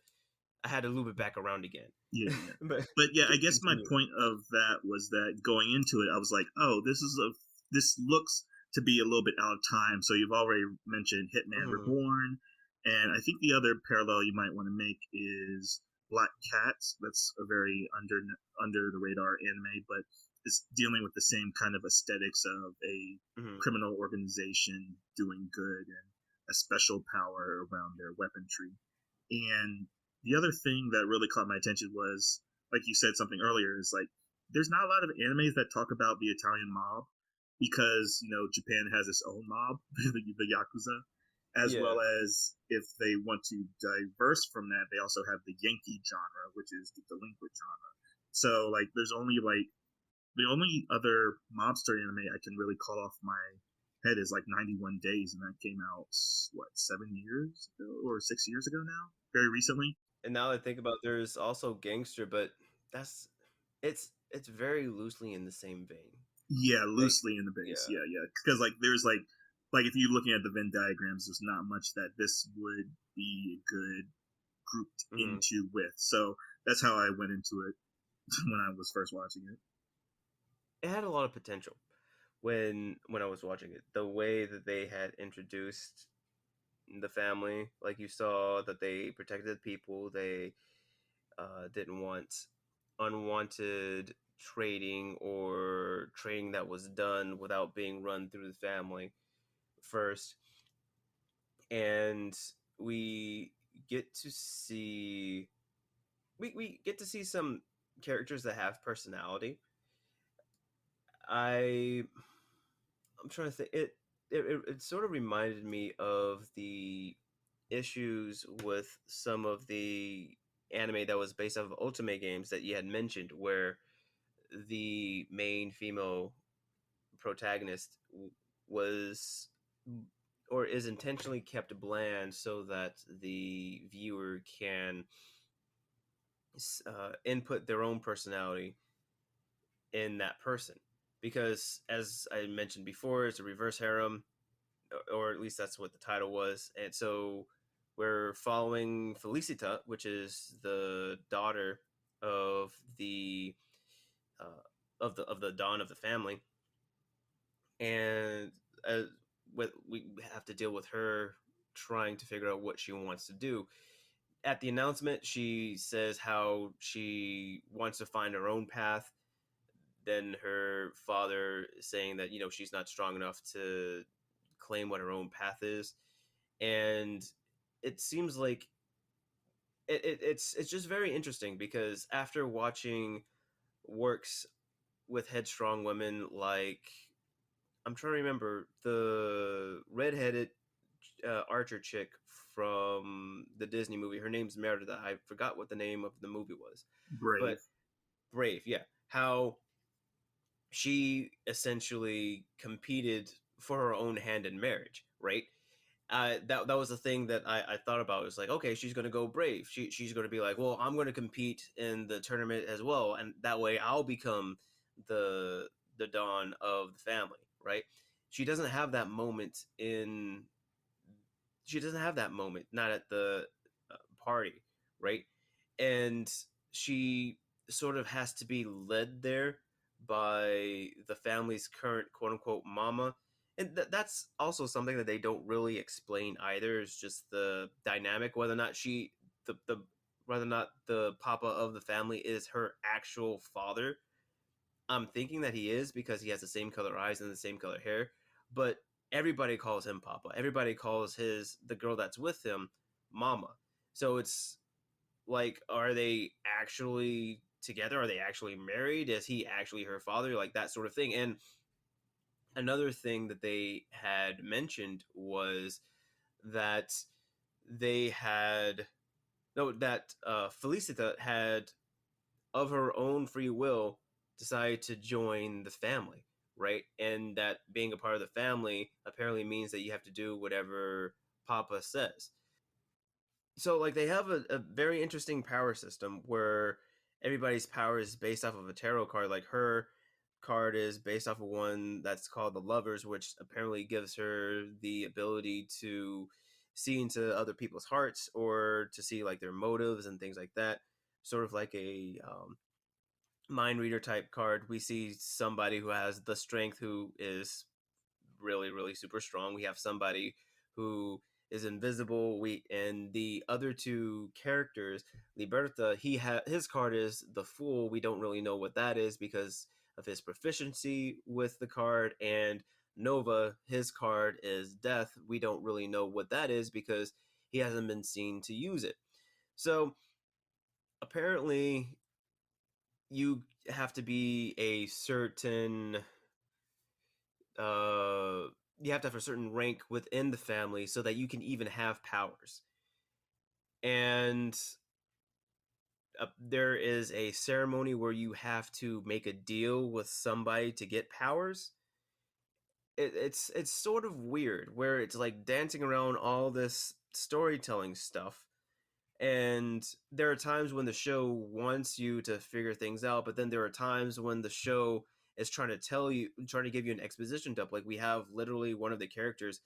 loop it back around again. Yeah. but yeah, I guess my point of that was that going into it, I was like, oh, this looks to be a little bit out of time. So you've already mentioned Hitman Reborn, and I think the other parallel you might want to make is Black Cats. That's a very under the radar anime, but it's dealing with the same kind of aesthetics of a criminal organization doing good and a special power around their weaponry. And the other thing that really caught my attention was, like you said something earlier, is like there's not a lot of animes that talk about the Italian mob, because, you know, Japan has its own mob, the Yakuza, as well as if they want to diverse from that, they also have the Yankee genre, which is the delinquent genre. So like there's only like the only other mobster anime I can really call off my head is like 91 Days, and that came out, what, 7 years ago or 6 years ago now, very recently. And now I think about, there's also Gangster, but it's very loosely in the same vein. Yeah, loosely in the base. Yeah, because like there's like if you're looking at the Venn diagrams, there's not much that this would be good grouped into with. So that's how I went into it when I was first watching it. It had a lot of potential when I was watching it. The way that they had introduced the family, like you saw that they protected people, they didn't want unwanted trading or trading that was done without being run through the family first. And we get to see some characters that have personality. I'm trying to think. It sort of reminded me of the issues with some of the anime that was based off of Ultimate games that you had mentioned, where the main female protagonist was or is intentionally kept bland so that the viewer can input their own personality in that person. Because, as I mentioned before, it's a reverse harem, or at least that's what the title was. And so we're following Felicita, which is the daughter of the Don of the family, and we have to deal with her trying to figure out what she wants to do. At the announcement, she says how she wants to find her own path. Then her father saying that, you know, she's not strong enough to claim what her own path is. And it seems like it's just very interesting, because after watching works with headstrong women, like, I'm trying to remember the redheaded archer chick from the Disney movie. Her name's Merida. I forgot what the name of the movie was. Brave. Brave, yeah. How she essentially competed for her own hand in marriage, right? That was the thing that I thought about. It was like, okay, she's going to go brave. She's going to be like, well, I'm going to compete in the tournament as well, and that way I'll become the Don of the family, right? she doesn't have that moment in. She doesn't have that moment, not at the party, right? And she sort of has to be led there by the family's current quote unquote mama. And that's also something that they don't really explain either. It's just the dynamic, whether or not the whether or not the papa of the family is her actual father. I'm thinking that he is because he has the same color eyes and the same color hair, but everybody calls him papa. Everybody calls the girl that's with him mama. So it's like, are they actually together? Are they actually married? Is he actually her father? Like that sort of thing. And another thing that they had mentioned was that they had no that Felicita had of her own free will decided to join the family, right? And that being a part of the family apparently means that you have to do whatever Papa says. So like they have a very interesting power system where everybody's power is based off of a tarot card. Like her card is based off of one that's called the Lovers, which apparently gives her the ability to see into other people's hearts or to see like their motives and things like that. Sort of like a mind reader type card. We see somebody who has the strength who is really super strong. We have somebody who is invisible. We and the other two characters, Liberta, his card is the Fool. We don't really know what that is because of his proficiency with the card. And Nova, his card is Death. We don't really know what that is because he hasn't been seen to use it. So apparently you have to be a certain you have to have a certain rank within the family so that you can even have powers. And there is a ceremony where you have to make a deal with somebody to get powers. It's sort of weird where it's like dancing around all this storytelling stuff. And there are times when the show wants you to figure things out, but then there are times when the show is trying to give you an exposition dump. Like we have literally one of the characters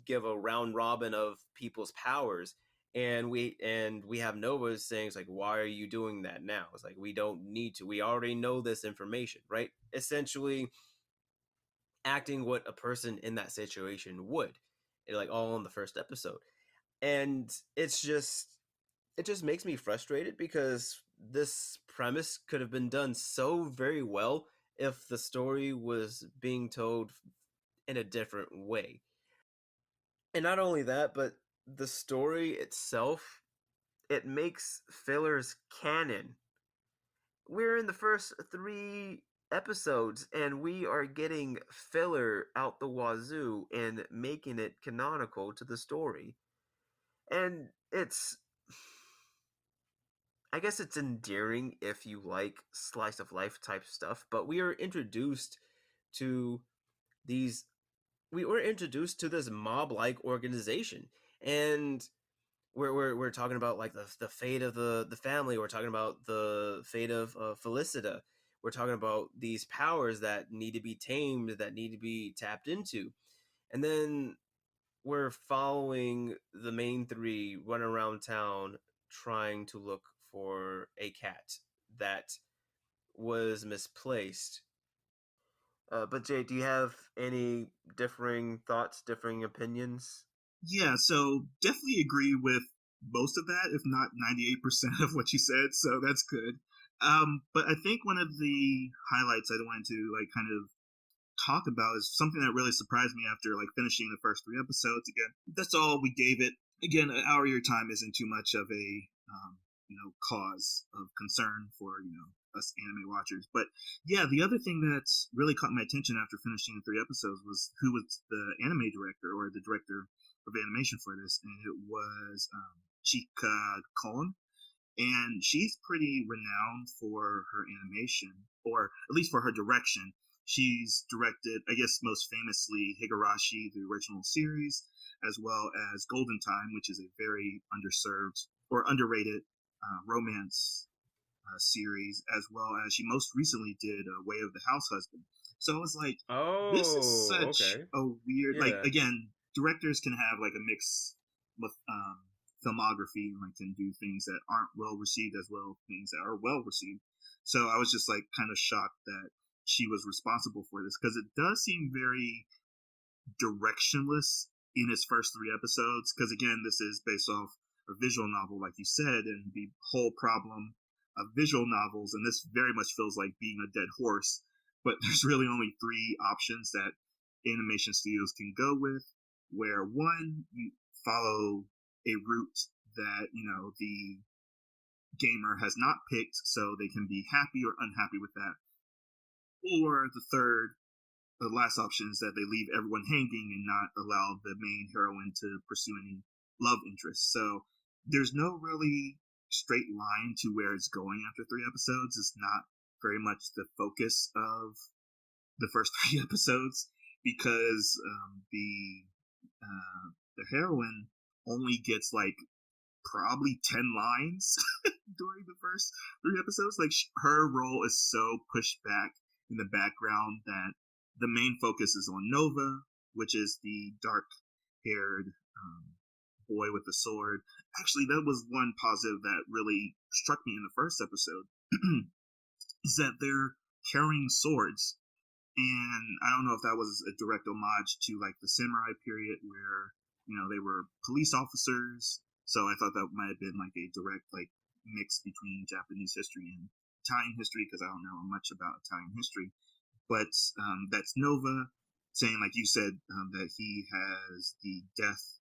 give a round robin of people's powers, and we have Nova saying it's like, why are you doing that now? It's like we don't need to. We already know this information, right? Essentially acting what a person in that situation would, like all in the first episode. And it just makes me frustrated because this premise could have been done so very well if the story was being told in a different way. And not only that, but the story itself, it makes fillers canon. We're in the first 3 episodes and we are getting filler out the wazoo and making it canonical to the story. And I guess it's endearing if you like slice of life type stuff, but to these we were introduced to this mob like organization, and we're talking about like the fate of the family. We're talking about the fate of Felicita. We're talking about these powers that need to be tamed, that need to be tapped into, and then we're following the main three run around town trying to look for a cat that was misplaced. But Jay, do you have any differing thoughts, differing opinions? Yeah, so definitely agree with most of that, if not 98% of what you said. So that's good. But I think one of the highlights I wanted to like kind of talk about is something that really surprised me after like finishing the first 3 episodes. Again, that's all we gave it. Again, an hour of your time isn't too much of a cause of concern for us anime watchers. But yeah, the other thing that's really caught my attention after finishing the 3 episodes was who was the anime director or the director of animation for this, and it was Chika Kon, and she's pretty renowned for her animation, or at least for her direction. She's directed, I guess, most famously Higurashi, the original series, as well as Golden Time, which is a very underserved or underrated romance series, as well as she most recently did Way of the House Husband. So I was like, this is Oh, such okay. a weird, like, Yeah. again, directors can have like a mix with filmography and like can do things that aren't well received as well as things that are well received. So I was just like kind of shocked that she was responsible for this, because it does seem very directionless in its first 3 episodes, because again, this is based off a visual novel, like you said, and the whole problem of visual novels, and this very much feels like being a dead horse, but there's really only 3 options that animation studios can go with, where one, you follow a route that, you know, the gamer has not picked, so they can be happy or unhappy with that. Or the last option is that they leave everyone hanging and not allow the main heroine to pursue any love interests. So there's no really straight line to where it's going after 3 episodes. It's not very much the focus of the first 3 episodes, because the heroine only gets like probably 10 lines during the first 3 episodes. Like, her role is so pushed back in the background that the main focus is on Nova, which is the dark-haired boy with the sword. Actually, that was one positive that really struck me in the first episode, is that they're carrying swords. And I don't know if that was a direct homage to like the samurai period where, you know, they were police officers. So I thought that might have been like a direct like mix between Japanese history and Italian history, because I don't know much about Italian history. But that's Nova saying, like you said, that he has the death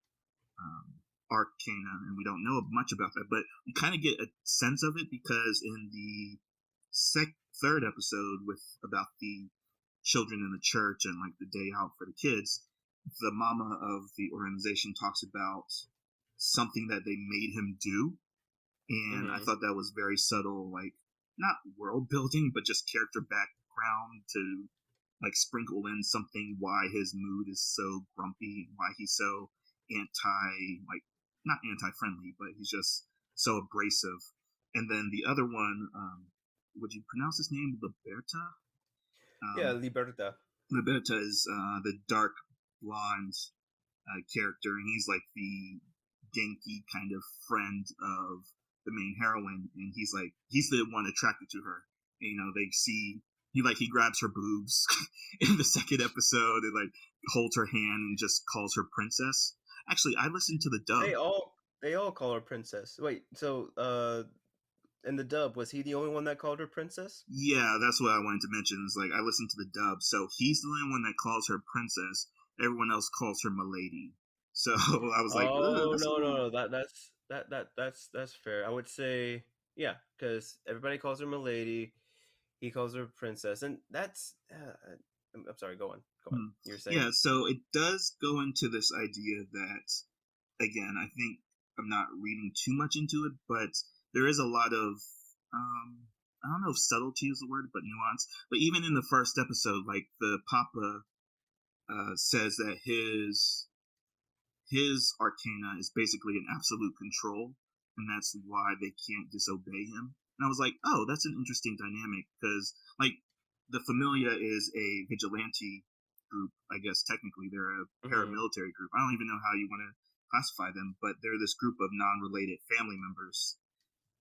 arcana, and we don't know much about that, but we kind of get a sense of it, because in the third episode with about the children in the church and like the day out for the kids, the mama of the organization talks about something that they made him do, and I thought that was very subtle, like not world building, but just character background to like sprinkle in something why his mood is so grumpy and why he's so like not anti-friendly, but he's just so abrasive. And then the other one, would you pronounce his name Liberta? Yeah, Liberta. Liberta is the dark blonde character, and he's like the Genki kind of friend of the main heroine, and he's the one attracted to her. And, you know, they see he grabs her boobs in the second episode and like holds her hand and just calls her princess. Actually, I listened to the dub. They all call her princess. Wait, so in the dub, was he the only one that called her princess? Yeah, that's what I wanted to mention. Is like I listened to the dub, so he's the only one that calls her princess. Everyone else calls her milady. So I was like, oh that's no, that's fair. I would say yeah, because everybody calls her milady. He calls her princess, and that's. I'm sorry. Go on. You were saying. Yeah, so it does go into this idea that, again, I think I'm not reading too much into it, but there is a lot of, I don't know if subtlety is the word, but nuance. But even in the first episode, like the Papa says that his arcana is basically an absolute control, and that's why they can't disobey him. And I was like, oh, that's an interesting dynamic, because like the Familia is a vigilante group, I guess technically they're a paramilitary group. I don't even know how you want to classify them, but they're this group of non-related family members,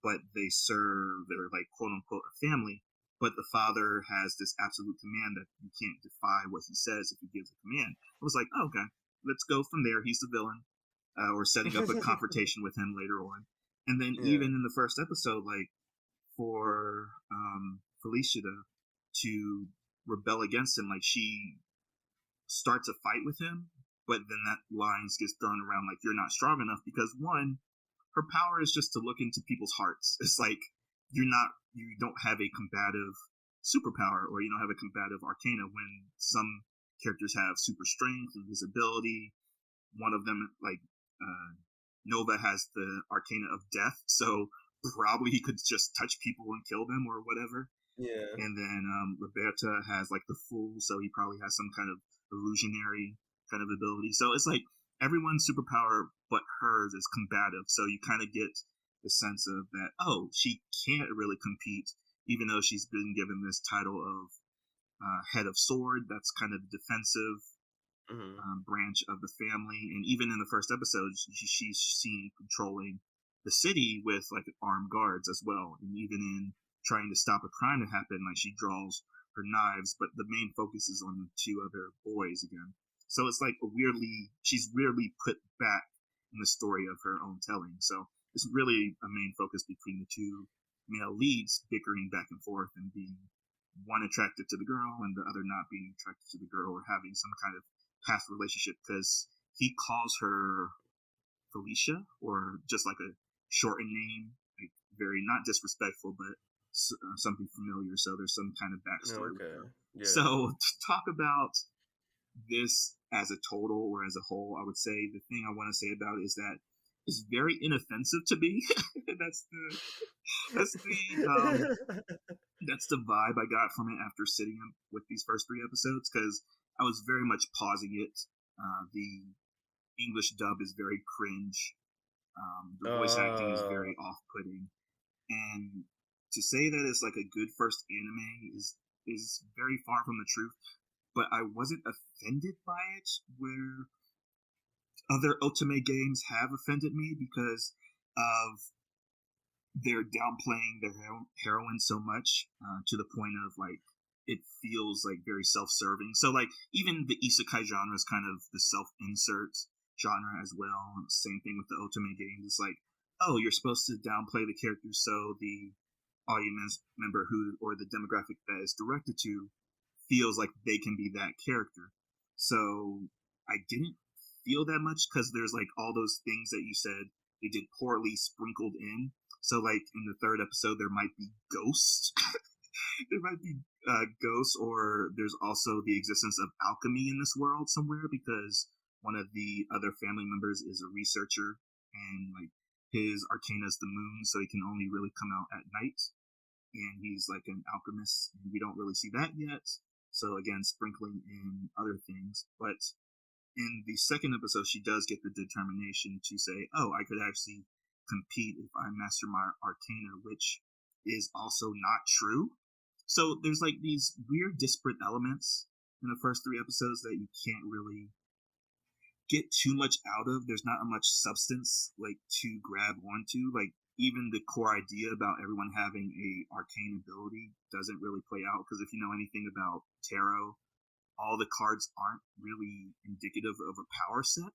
but they're like quote unquote a family. But the father has this absolute command that you can't defy what he says if he gives a command. I was like, oh, okay, let's go from there. He's the villain. We're setting up a confrontation with him later on. And then even in the first episode, like for Felicita to rebel against him, like she starts a fight with him, but then that lines gets thrown around like you're not strong enough, because one, her power is just to look into people's hearts. It's like you don't have a combative superpower, or you don't have a combative arcana, when some characters have super strength and visibility. One of them, like Nova, has the arcana of death, so probably he could just touch people and kill them or whatever. Yeah. And then Roberta has like the Fool, so he probably has some kind of illusionary kind of ability. So it's like everyone's superpower but hers is combative, so you kind of get the sense of that, oh, she can't really compete, even though she's been given this title of head of sword. That's kind of the defensive branch of the family. And even in the first episode, she's seen controlling the city with like armed guards as well. And even in trying to stop a crime to happen, like she draws her knives, but the main focus is on the two other boys again. So it's like she's weirdly put back in the story of her own telling. So it's really a main focus between the two male leads bickering back and forth and being one attracted to the girl and the other not being attracted to the girl or having some kind of past relationship, because he calls her Felicia, or just like a shortened name, like very not disrespectful, but something familiar. So there's some kind of backstory with her. Yeah. So to talk about this as a total or as a whole, I would say the thing I want to say about it is that it's very inoffensive to me. that's the vibe I got from it after sitting with these first 3 episodes, because I was very much pausing it. The English dub is very cringe. The voice acting is very off-putting, and to say that it's like a good first anime is very far from the truth. But I wasn't offended by it, where other otome games have offended me because of they're downplaying their heroine so much to the point of like it feels like very self-serving. So like even the isekai genre is kind of the self-insert genre as well. Same thing with the otome games. It's like, oh, you're supposed to downplay the characters so the audience member or the demographic that is directed to feels like they can be that character. So I didn't feel that much because there's like all those things that you said they did poorly sprinkled in. So like in the 3rd episode there might be ghosts. There might be ghosts, or there's also the existence of alchemy in this world somewhere, because one of the other family members is a researcher, and like his arcana is the moon, so he can only really come out at night, and he's like an alchemist, and we don't really see that yet. So again, sprinkling in other things. But in the 2nd episode, she does get the determination to say, oh, I could actually compete if I master my arcana, which is also not true. So there's like these weird disparate elements in the first 3 episodes that you can't really get too much out of. There's not much substance like to grab onto. Like even the core idea about everyone having a arcane ability doesn't really play out, because if you know anything about tarot, all the cards aren't really indicative of a power set.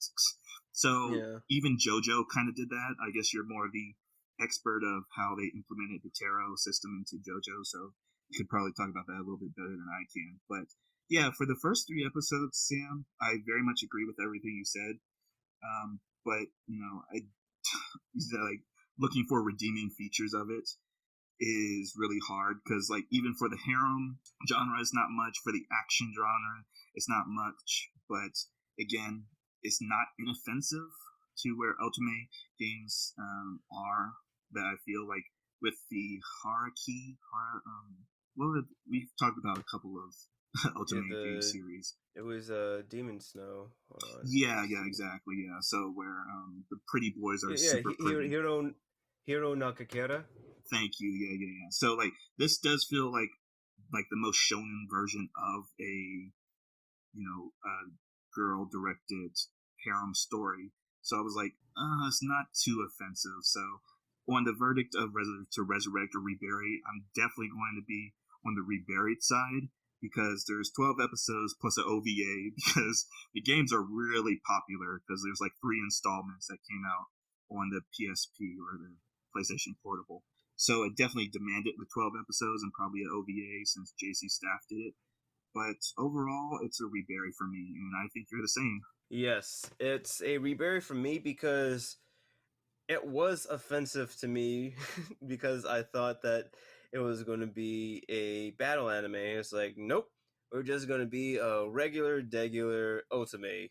So even JoJo kind of did that. I guess you're more the expert of how they implemented the tarot system into JoJo, so you could probably talk about that a little bit better than I can. But yeah, for the first 3 episodes, Sam, I very much agree with everything you said. But you know, like looking for redeeming features of it is really hard, because like even for the harem genre it's not much, for the action genre it's not much, but again, it's not inoffensive to where otome games are, that I feel like with the we've talked about a couple of otome game series. It was Demon Snow. Yeah, exactly. Yeah, so where the pretty boys are super pretty. Hiro Nakakera. Thank you. Yeah. So like this does feel like the most shonen version of a girl directed harem story. So I was like, it's not too offensive. So on the verdict of to resurrect or rebury, I'm definitely going to be on the reburied side, because there's 12 episodes plus an OVA, because the games are really popular, because there's like 3 installments that came out on the PSP or the PlayStation Portable. So it definitely demanded the 12 episodes and probably an OVA, since JC Staff did it. But overall, it's a rebury for me, and I think you're the same. Yes, it's a rebury for me because it was offensive to me because I thought that it was going to be a battle anime. It's like, nope, we're just going to be a regular otome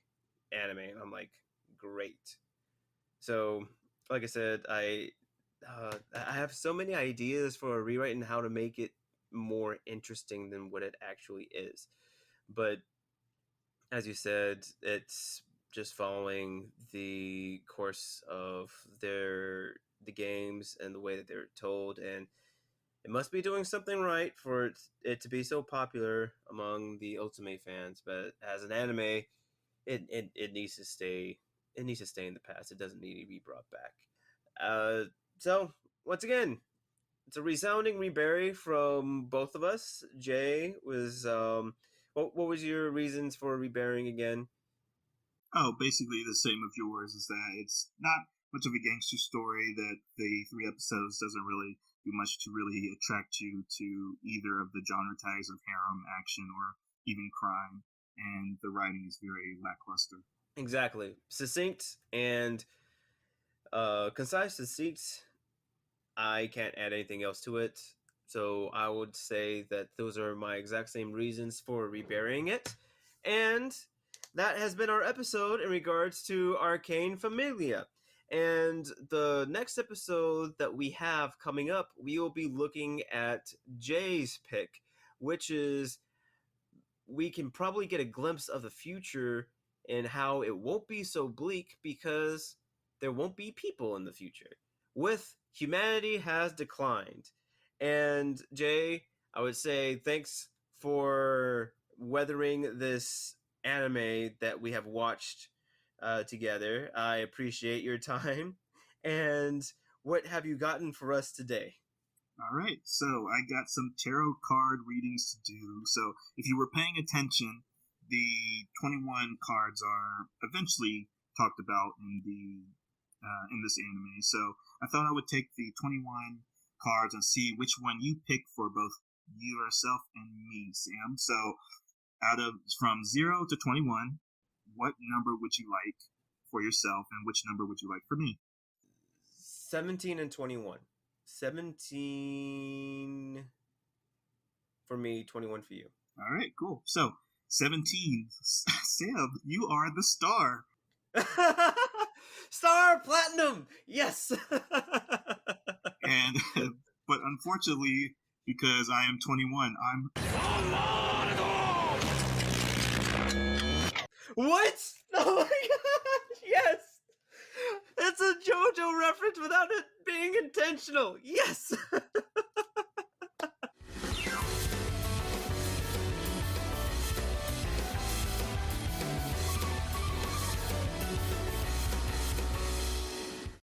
anime. And I'm like, great. So, like I said, I have so many ideas for a rewrite and how to make it more interesting than what it actually is. But as you said, it's just following the course of their the games and the way that they're told, and it must be doing something right for it to be so popular among the Ultimate fans. But as an anime, it needs to stay. It needs to stay in the past. It doesn't need to be brought back. So once again, it's a resounding rebury from both of us. Jay was what was your reasons for reburying again? Oh, basically the same of yours, is that it's not much of a gangster story, that the 3 episodes doesn't really do much to really attract you to either of the genre tags of harem, action, or even crime, and the writing is very lackluster. Exactly. Succinct and concise, succinct. I can't add anything else to it. So I would say that those are my exact same reasons for reburying it. And that has been our episode in regards to Arcana Famiglia. And the next episode that we have coming up, we will be looking at Jay's pick, which is we can probably get a glimpse of the future and how it won't be so bleak because there won't be people in the future. With humanity has declined. And Jay, I would say thanks for weathering this anime that we have watched together. I appreciate your time. And what have you gotten for us today? All right, so I got some tarot card readings to do. So if you were paying attention, the 21 cards are eventually talked about in this anime. So I thought I would take the 21 cards and see which one you pick for both yourself and me, Sam. So from 0 to 21, what number would you like for yourself, and which number would you like for me? 17 and 21. 17 for me, 21 for you. All right, cool. So 17, Sam, you are the star. Star Platinum! Yes! And but unfortunately, because I am 21, I'm What? Oh my god! Yes! It's a JoJo reference without it being intentional. Yes!